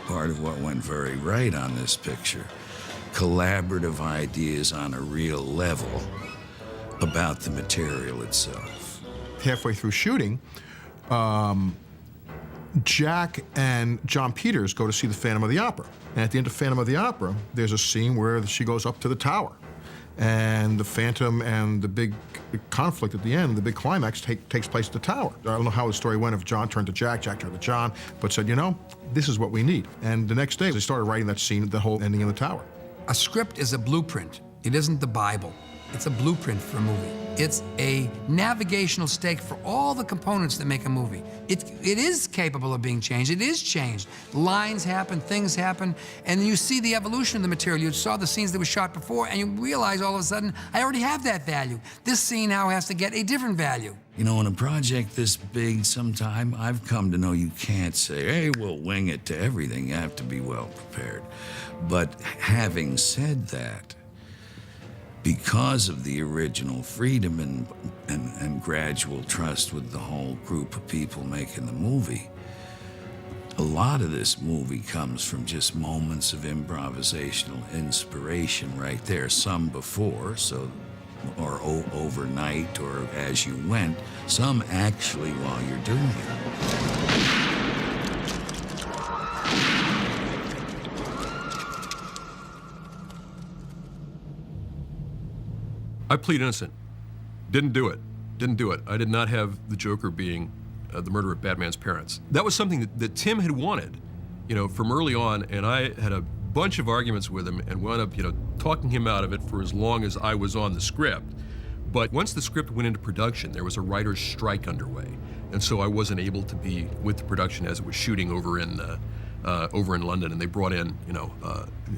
Part of what went very right on this picture, collaborative ideas on a real level about the material itself. Halfway through shooting, Jack and John Peters go to see the Phantom of the Opera. And at the end of Phantom of the Opera, there's a scene where she goes up to the tower. And the Phantom and the big conflict at the end, the big climax, takes place at the tower. I don't know how the story went, if John turned to Jack, Jack turned to John, but said, this is what we need. And the next day, they started writing that scene, the whole ending in the tower. A script is a blueprint. It isn't the Bible. It's a blueprint for a movie. It's a navigational stake for all the components that make a movie. It is capable of being changed. It is changed. Lines happen, things happen, and you see the evolution of the material. You saw the scenes that were shot before, and you realize all of a sudden, I already have that value. This scene now has to get a different value. In a project this big, sometime I've come to know you can't say, hey, we'll wing it to everything. You have to be well prepared. But having said that, because of the original freedom and gradual trust with the whole group of people making the movie, a lot of this movie comes from just moments of improvisational inspiration right there. Some before, or overnight, or as you went. Some actually while you're doing it. I plead innocent. Didn't do it. I did not have the Joker being the murderer of Batman's parents. That was something that Tim had wanted, from early on, and I had a bunch of arguments with him and wound up, talking him out of it for as long as I was on the script. But once the script went into production, there was a writer's strike underway. and so I wasn't able to be with the production as it was shooting over in London, and they brought in, you know,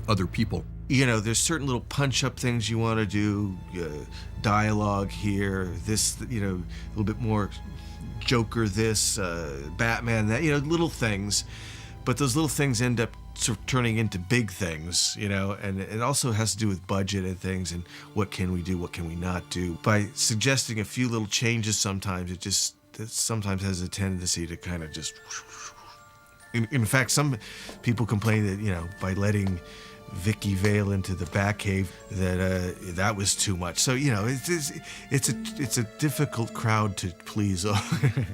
other people. You know, there's certain little punch-up things you want to do, dialogue here, this, you know, a little bit more Joker this, Batman that, you know, little things. But those little things end up sort of turning into big things, you know, and it also has to do with budget and things and what can we do, what can we not do. By suggesting a few little changes sometimes, it sometimes has a tendency to kind of just... In fact, some people complain that, you know, by letting Vicky Vale into the Batcave, that was too much. So, you know, it's a difficult crowd to please. And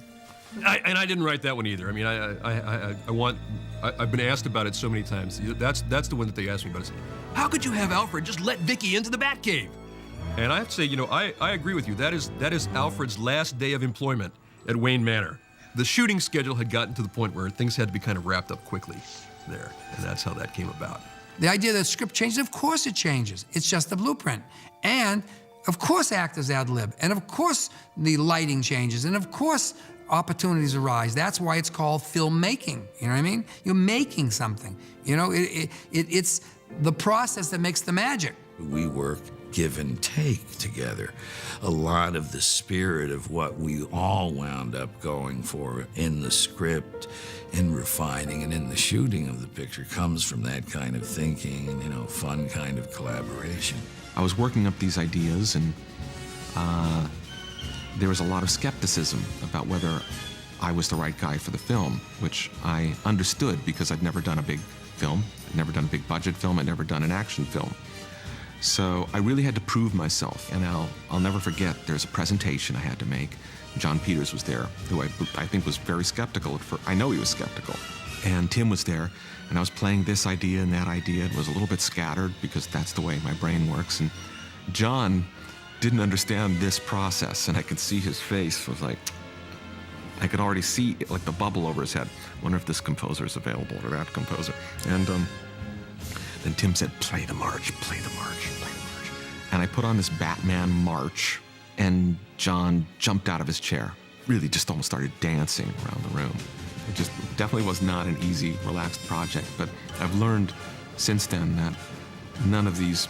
I didn't write that one either. I mean, I've been asked about it so many times. That's the one that they asked me about. It's, how could you have Alfred just let Vicky into the Batcave? And I have to say, you know, I agree with you. That is Alfred's last day of employment at Wayne Manor. The shooting schedule had gotten to the point where things had to be kind of wrapped up quickly there, and that's how that came about. The idea that the script changes, of course it changes. It's just the blueprint. And of course actors ad lib, and of course the lighting changes, and of course opportunities arise. That's why it's called filmmaking, you know what I mean? You're making something, you know? It's the process that makes the magic. We work give and take together. A lot of the spirit of what we all wound up going for in the script, in refining and in the shooting of the picture comes from that kind of thinking and, you know, fun kind of collaboration. I was working up these ideas, and there was a lot of skepticism about whether I was the right guy for the film, which I understood because I'd never done a big film, I'd never done a big budget film, I'd never done an action film. So I really had to prove myself, and I'll never forget, there's a presentation I had to make. John Peters was there, who I think was very skeptical. I know he was skeptical. And Tim was there, and I was playing this idea and that idea. It was a little bit scattered because that's the way my brain works. And John didn't understand this process, and I could see his face was like, I could already see like the bubble over his head. Wonder if this composer is available or that composer. And then Tim said, play the march, play the march, play the march. And I put on this Batman march, and John jumped out of his chair, really just almost started dancing around the room. It just definitely was not an easy, relaxed project, but I've learned since then that none of these,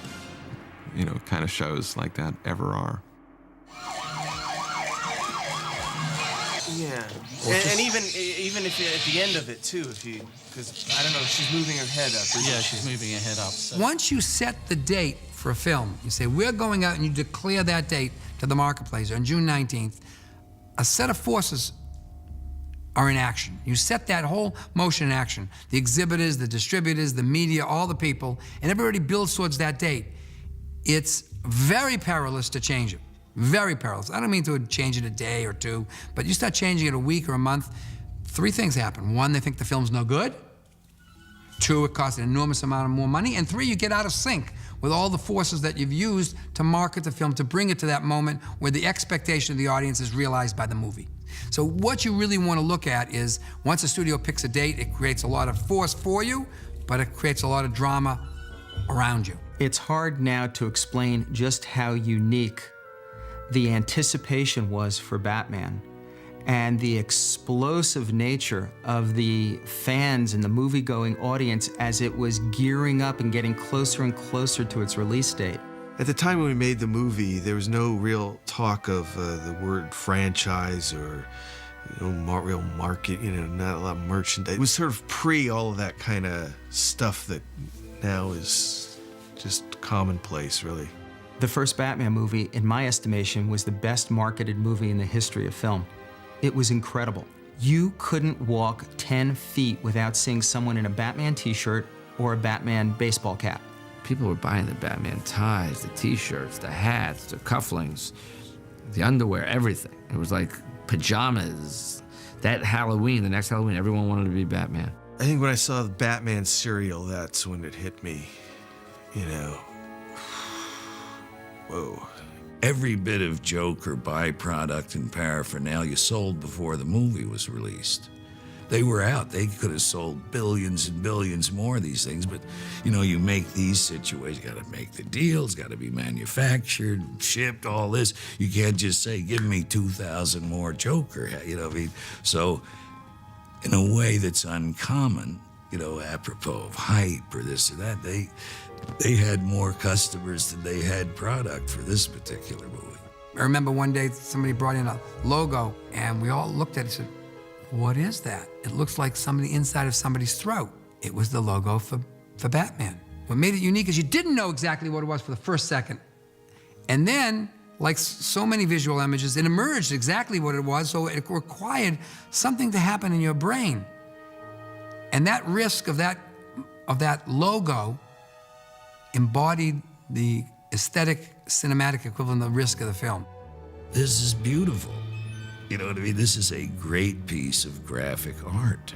you know, kind of shows like that ever are. Yeah, and even if you, at the end of it too, because I don't know, she's moving her head up. Yeah, she's moving her head up. So. Once you set the date for a film, you say, we're going out, and you declare that date to the marketplace on June 19th, a set of forces are in action. You set that whole motion in action. The exhibitors, the distributors, the media, all the people, and everybody builds towards that date. It's very perilous to change it. Very perilous. I don't mean to change it a day or two, but you start changing it a week or a month, three things happen. One, they think the film's no good. Two, it costs an enormous amount of more money. And three, you get out of sync with all the forces that you've used to market the film, to bring it to that moment where the expectation of the audience is realized by the movie. So what you really want to look at is, once a studio picks a date, it creates a lot of force for you, but it creates a lot of drama around you. It's hard now to explain just how unique the anticipation was for Batman and the explosive nature of the fans and the movie-going audience as it was gearing up and getting closer and closer to its release date. At the time when we made the movie, there was no real talk of the word franchise or real market, not a lot of merchandise. It was sort of pre all of that kind of stuff that now is just commonplace, really. The first Batman movie, in my estimation, was the best marketed movie in the history of film. It was incredible. You couldn't walk 10 feet without seeing someone in a Batman t-shirt or a Batman baseball cap. People were buying the Batman ties, the t-shirts, the hats, the cufflinks, the underwear, everything. It was like pajamas. That Halloween, the next Halloween, everyone wanted to be Batman. I think when I saw the Batman cereal, that's when it hit me, Whoa. Every bit of joke or byproduct and paraphernalia sold before the movie was released. They were out. They could have sold billions and billions more of these things, but you make these situations, you gotta make the deals, gotta be manufactured, shipped, all this. You can't just say, give me 2,000 more Joker, what I mean? So, in a way that's uncommon, apropos of hype or this or that, they had more customers than they had product for this particular movie. I remember one day somebody brought in a logo, and we all looked at it and said, what is that? It looks like somebody inside of somebody's throat. It was the logo for Batman. What made it unique is you didn't know exactly what it was for the first second. And then, like so many visual images, it emerged exactly what it was, so it required something to happen in your brain. And that risk of that logo embodied the aesthetic, cinematic equivalent of the risk of the film. This is beautiful. You know what I mean? This is a great piece of graphic art.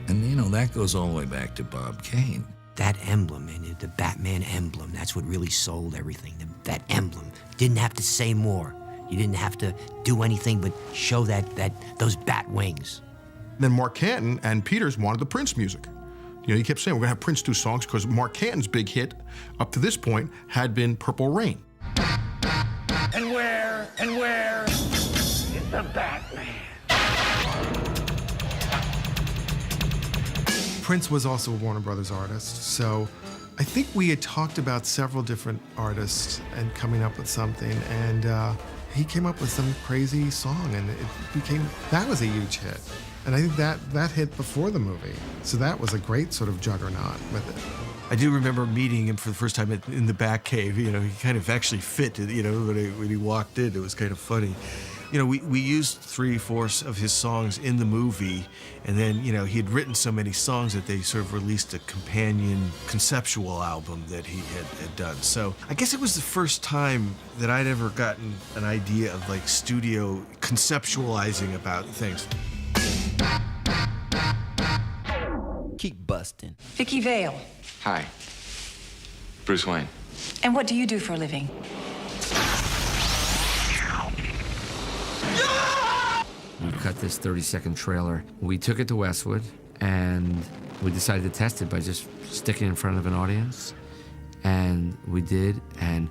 And that goes all the way back to Bob Kane. That emblem, and the Batman emblem, that's what really sold everything. That emblem. Didn't have to say more. You didn't have to do anything but show those bat wings. Then Mark Canton and Peters wanted the Prince music. He kept saying, we're gonna have Prince do songs, because Mark Canton's big hit up to this point had been Purple Rain. And where is the Batman? Prince was also a Warner Brothers artist, so I think we had talked about several different artists and coming up with something, and he came up with some crazy song, and that was a huge hit. And I think that hit before the movie, so that was a great sort of juggernaut with it. I do remember meeting him for the first time in the Batcave. He kind of actually fit, when he walked in. It was kind of funny. We used 3/4 of his songs in the movie, and then, he had written so many songs that they sort of released a companion conceptual album that he had done. So I guess it was the first time that I'd ever gotten an idea of like studio conceptualizing about things. Keep busting. Vicky Vale. Hi. Bruce Wayne. And what do you do for a living? We cut this 30-second trailer. We took it to Westwood, and we decided to test it by just sticking it in front of an audience. And we did, and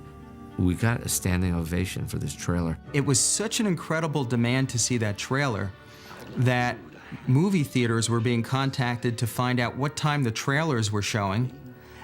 we got a standing ovation for this trailer. It was such an incredible demand to see that trailer that movie theaters were being contacted to find out what time the trailers were showing,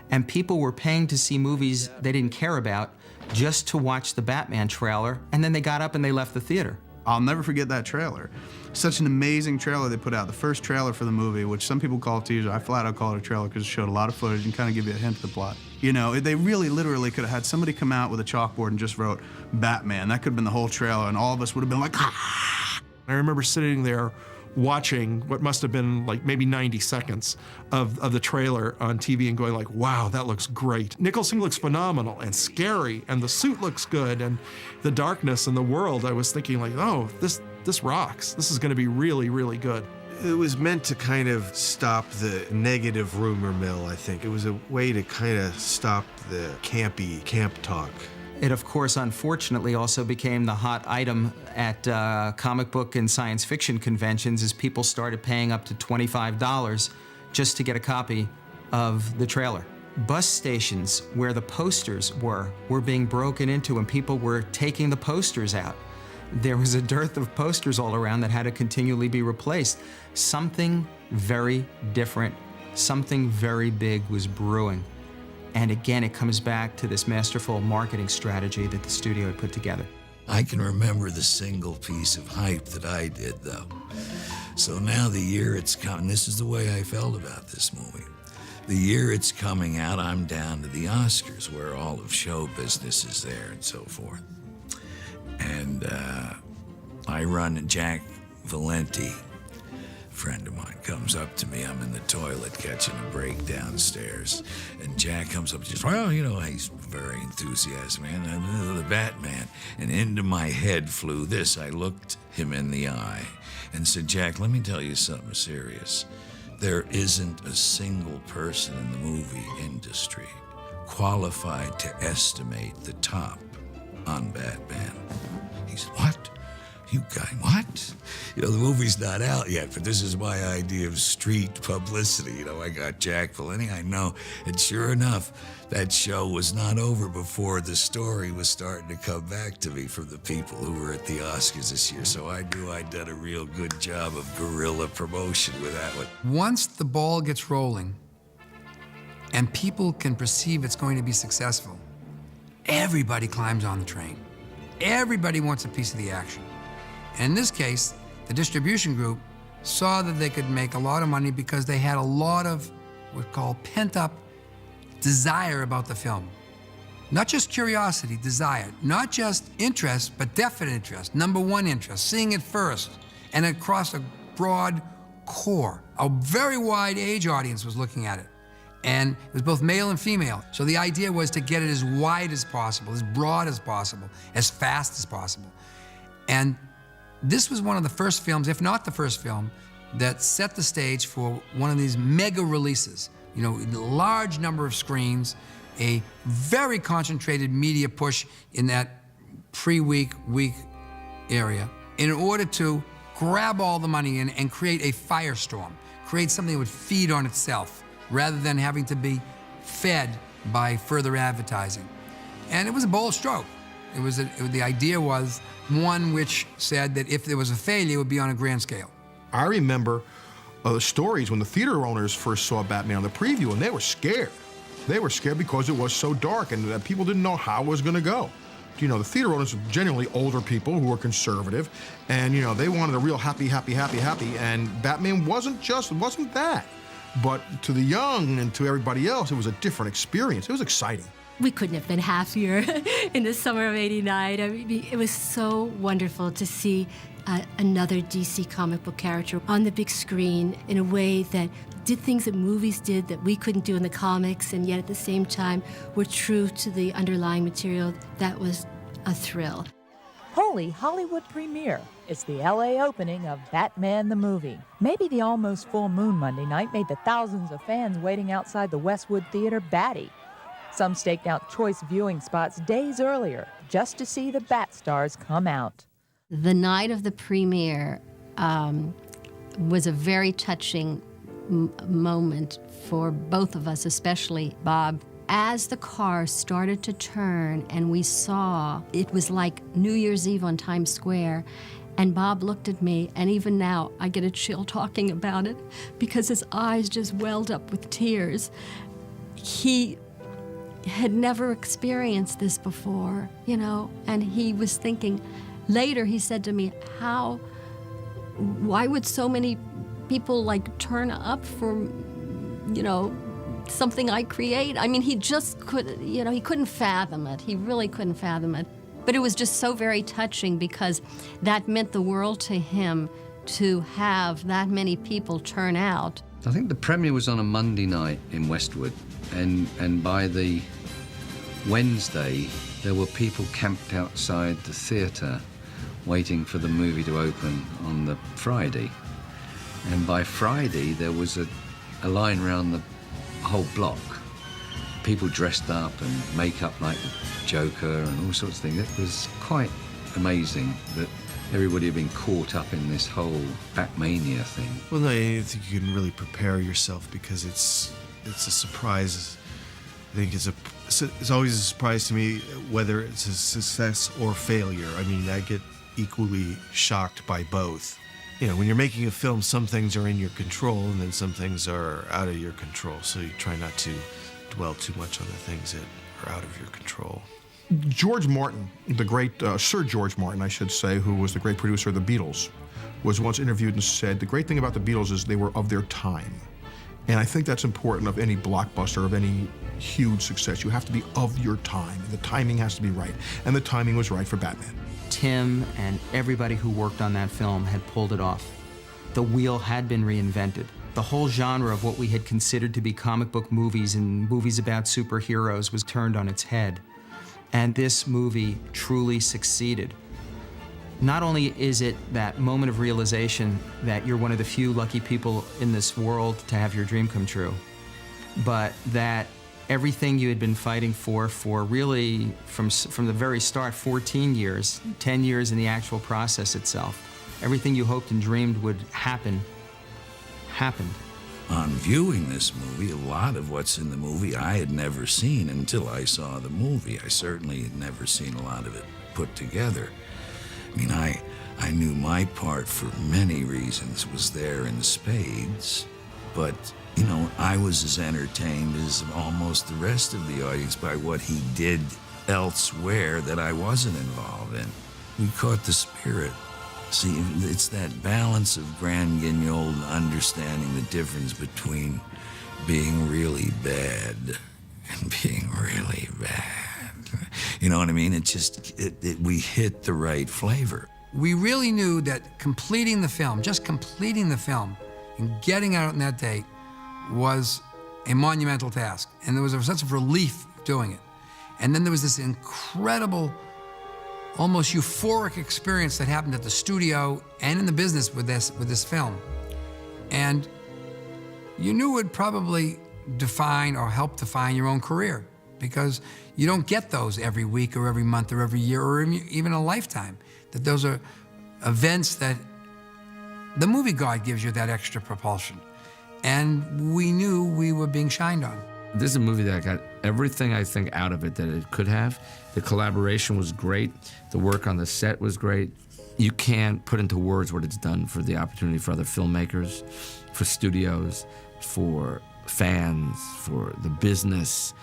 and people were paying to see movies they didn't care about just to watch the Batman trailer, and then they got up and they left the theater. I'll never forget that trailer. Such an amazing trailer they put out, the first trailer for the movie, which some people call a teaser. I flat out call it a trailer because it showed a lot of footage and kind of give you a hint of the plot. They really literally could have had somebody come out with a chalkboard and just wrote Batman. That could have been the whole trailer, and all of us would have been like, ah! I remember sitting there watching what must have been like maybe 90 seconds of the trailer on TV and going like, wow, that looks great. Nicholson looks phenomenal and scary, and the suit looks good, and the darkness and the world, I was thinking like, oh, this rocks. This is gonna be really, really good. It was meant to kind of stop the negative rumor mill, I think. It was a way to kind of stop the campy camp talk. It, of course, unfortunately also became the hot item at comic book and science fiction conventions as people started paying up to $25 just to get a copy of the trailer. Bus stations where the posters were being broken into, and people were taking the posters out. There was a dearth of posters all around that had to continually be replaced. Something very different, something very big was brewing. And again, it comes back to this masterful marketing strategy that the studio had put together. I can remember the single piece of hype that I did, though. So now the year it's coming, this is the way I felt about this movie. The year it's coming out, I'm down to the Oscars, where all of show business is there and so forth. And I run Jack Valenti, friend of mine, comes up to me. I'm in the toilet catching a break downstairs, and Jack comes up and says, well, he's very enthusiastic, man. I'm the Batman. And into my head flew this. I looked him in the eye and said, Jack, let me tell you something serious. There isn't a single person in the movie industry qualified to estimate the top on Batman. He said, what? You guy, what? You know, the movie's not out yet, but this is my idea of street publicity. You know, I got Jack Valenti, I know. And sure enough, that show was not over before the story was starting to come back to me from the people who were at the Oscars this year. So I knew I'd done a real good job of guerrilla promotion with that one. Once the ball gets rolling and people can perceive it's going to be successful, everybody climbs on the train. Everybody wants a piece of the action. And in this case, the distribution group saw that they could make a lot of money because they had a lot of what's called pent-up desire about the film. Not just curiosity, desire. Not just interest, but definite interest. Number one interest, seeing it first, and across a broad core. A very wide age audience was looking at it. And it was both male and female. So the idea was to get it as wide as possible, as broad as possible, as fast as possible. And this was one of the first films, if not the first film, that set the stage for one of these mega releases. You know, a large number of screens, a very concentrated media push in that week area in order to grab all the money in and create a firestorm, create something that would feed on itself rather than having to be fed by further advertising. And it was a bold stroke. The idea was one which said that if there was a failure, it would be on a grand scale. I remember the stories when the theater owners first saw Batman on the preview, and they were scared. They were scared because it was so dark and that people didn't know how it was going to go. You know, the theater owners were generally older people who were conservative, and, you know, they wanted a real happy, and Batman wasn't that. But to the young and to everybody else, it was a different experience. It was exciting. We couldn't have been happier in the summer of '89. I mean, it was so wonderful to see another DC comic book character on the big screen in a way that did things that movies did that we couldn't do in the comics, and yet at the same time were true to the underlying material. That was a thrill. Holy Hollywood premiere. It's the LA opening of Batman the movie. Maybe the almost full moon Monday night made the thousands of fans waiting outside the Westwood Theater batty. Some staked out choice viewing spots days earlier just to see the Bat stars come out. The night of the premiere was a very touching moment for both of us, especially Bob. As the car started to turn and we saw, it was like New Year's Eve on Times Square, and Bob looked at me, and even now I get a chill talking about it because his eyes just welled up with tears. He had never experienced this before, you know, and he was thinking, later he said to me, why would so many people like turn up for, you know, something I create? I mean, he just could, you know, he couldn't fathom it. He really couldn't fathom it. But it was just so very touching because that meant the world to him to have that many people turn out. I think the premiere was on a Monday night in Westwood, and by the Wednesday, there were people camped outside the theatre waiting for the movie to open on the Friday. And by Friday, there was a line around the whole block. People dressed up and makeup like the Joker and all sorts of things. It was quite amazing that everybody had been caught up in this whole Batmania thing. Well, no, I think you can really prepare yourself because it's a surprise. I think it's always a surprise to me whether it's a success or failure. I mean, I get equally shocked by both. You know, when you're making a film, some things are in your control and then some things are out of your control. So you try not to dwell too much on the things that are out of your control. George Martin, the great Sir George Martin, I should say, who was the great producer of the Beatles, was once interviewed and said, the great thing about the Beatles is they were of their time. And I think that's important of any blockbuster, of any huge success. You have to be of your time. The timing has to be right. And the timing was right for Batman. Tim and everybody who worked on that film had pulled it off. The wheel had been reinvented. The whole genre of what we had considered to be comic book movies and movies about superheroes was turned on its head. And this movie truly succeeded. Not only is it that moment of realization that you're one of the few lucky people in this world to have your dream come true, but that everything you had been fighting for really, from the very start, 14 years, 10 years in the actual process itself. Everything you hoped and dreamed would happen, happened. On viewing this movie, a lot of what's in the movie I had never seen until I saw the movie. I certainly had never seen a lot of it put together. I mean, I knew my part for many reasons was there in spades, but, you know, I was as entertained as almost the rest of the audience by what he did elsewhere that I wasn't involved in. We caught the spirit. See, it's that balance of Grand Guignol understanding the difference between being really bad and being really bad. You know what I mean? We hit the right flavor. We really knew that completing the film, just completing the film and getting out on that date was a monumental task. And there was a sense of relief doing it. And then there was this incredible, almost euphoric experience that happened at the studio and in the business with this film. And you knew it would probably define or help define your own career, because you don't get those every week or every month or every year or even a lifetime. That those are events that the movie god gives you that extra propulsion. And we knew we were being shined on. This is a movie that got everything I think out of it that it could have. The collaboration was great. The work on the set was great. You can't put into words what it's done for the opportunity for other filmmakers, for studios, for fans, for the business,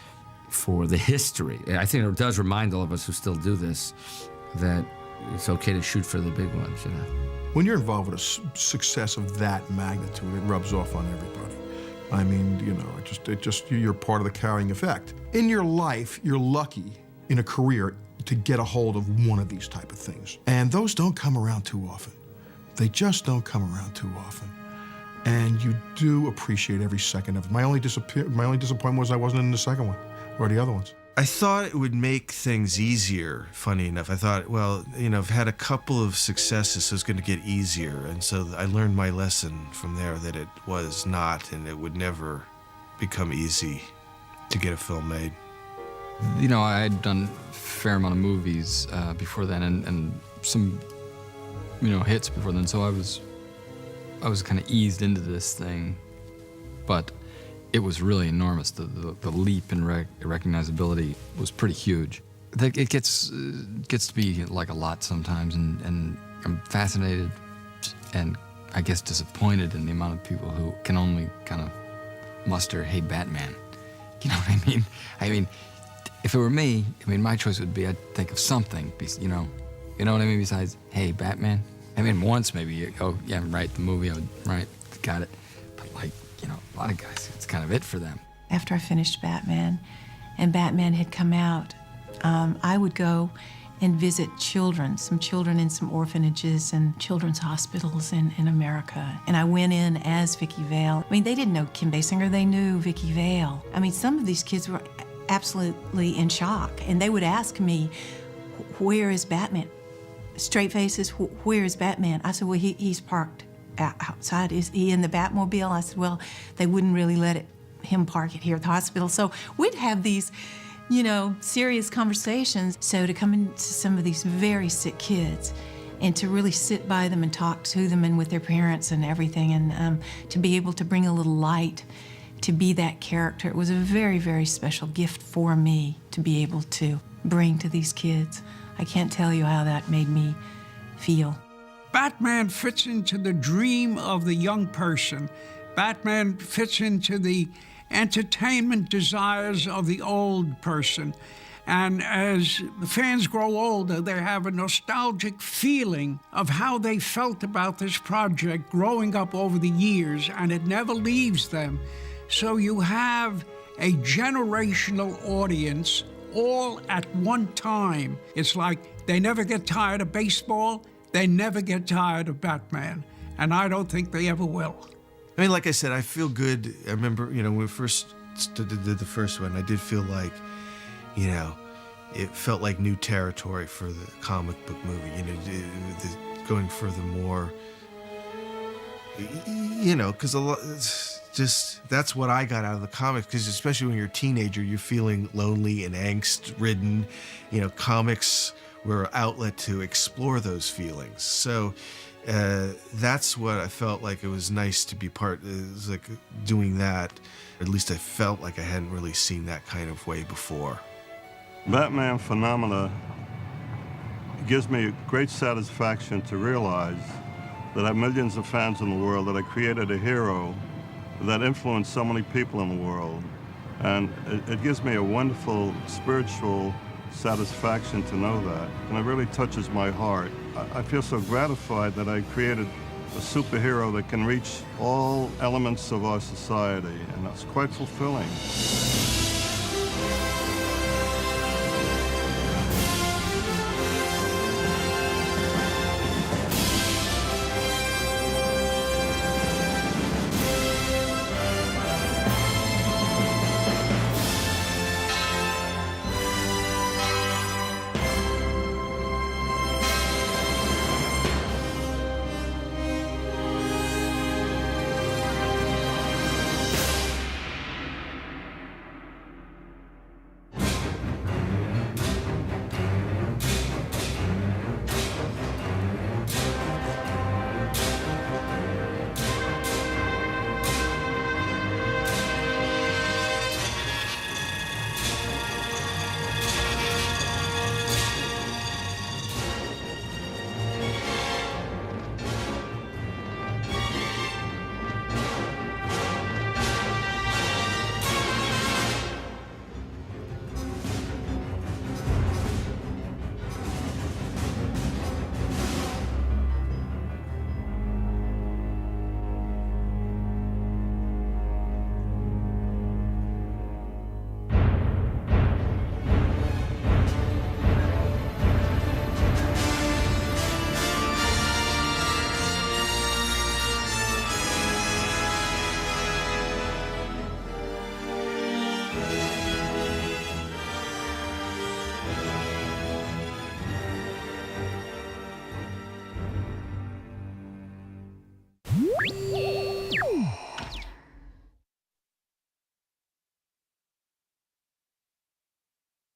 for the history. I think it does remind all of us who still do this that it's okay to shoot for the big ones, you know. When you're involved with a success of that magnitude, it rubs off on everybody. I mean, you know, you're part of the carrying effect. In your life, you're lucky in a career to get a hold of one of these type of things. And those don't come around too often. They just don't come around too often. And you do appreciate every second of it. My only disappointment was I wasn't in the second one, or the other ones. I thought it would make things easier, funny enough. I thought, well, you know, I've had a couple of successes, so it's going to get easier. And so I learned my lesson from there that it was not, and it would never become easy to get a film made. You know, I had done a fair amount of movies before then, and some, you know, hits before then. So I was kind of eased into this thing, but it was really enormous. The leap in recognizability was pretty huge. It gets to be like a lot sometimes, and I'm fascinated and I guess disappointed in the amount of people who can only kind of muster, "Hey, Batman." You know what I mean? I mean, if it were me, I mean, my choice would be I'd think of something, you know what I mean, besides, "Hey, Batman." I mean, once maybe, oh, yeah, right, the movie, right, got it. But like, you know, a lot of guys, it's kind of it for them. After I finished Batman, and Batman had come out, I would go and visit some children in some orphanages and children's hospitals in America. And I went in as Vicki Vale. I mean, they didn't know Kim Basinger, they knew Vicki Vale. I mean, some of these kids were absolutely in shock, and they would ask me, "Where is Batman?" Straight faces, "Where is Batman?" I said, "Well, he's parked outside. Is he in the Batmobile?" I said, "Well, they wouldn't really let him park it here at the hospital." So we'd have these, you know, serious conversations. So to come into some of these very sick kids and to really sit by them and talk to them and with their parents and everything, and to be able to bring a little light, to be that character, it was a very, very special gift for me to be able to bring to these kids. I can't tell you how that made me feel. Batman fits into the dream of the young person. Batman fits into the entertainment desires of the old person. And as the fans grow older, they have a nostalgic feeling of how they felt about this project growing up over the years, and it never leaves them. So you have a generational audience all at one time. It's like they never get tired of baseball, they never get tired of Batman, and I don't think they ever will. I mean, like I said, I feel good. I remember, you know, when we first did the first one, I did feel like, you know, it felt like new territory for the comic book movie, you know, going furthermore, you know, because that's what I got out of the comics, because especially when you're a teenager, you're feeling lonely and angst-ridden. You know, comics were an outlet to explore those feelings. So that's what I felt like it was nice to be part. It was like doing that. At least I felt like I hadn't really seen that kind of way before. Batman Phenomena gives me great satisfaction to realize that I have millions of fans in the world, that I created a hero that influenced so many people in the world. And it gives me a wonderful spiritual satisfaction to know that. And it really touches my heart. I feel so gratified that I created a superhero that can reach all elements of our society, and that's quite fulfilling.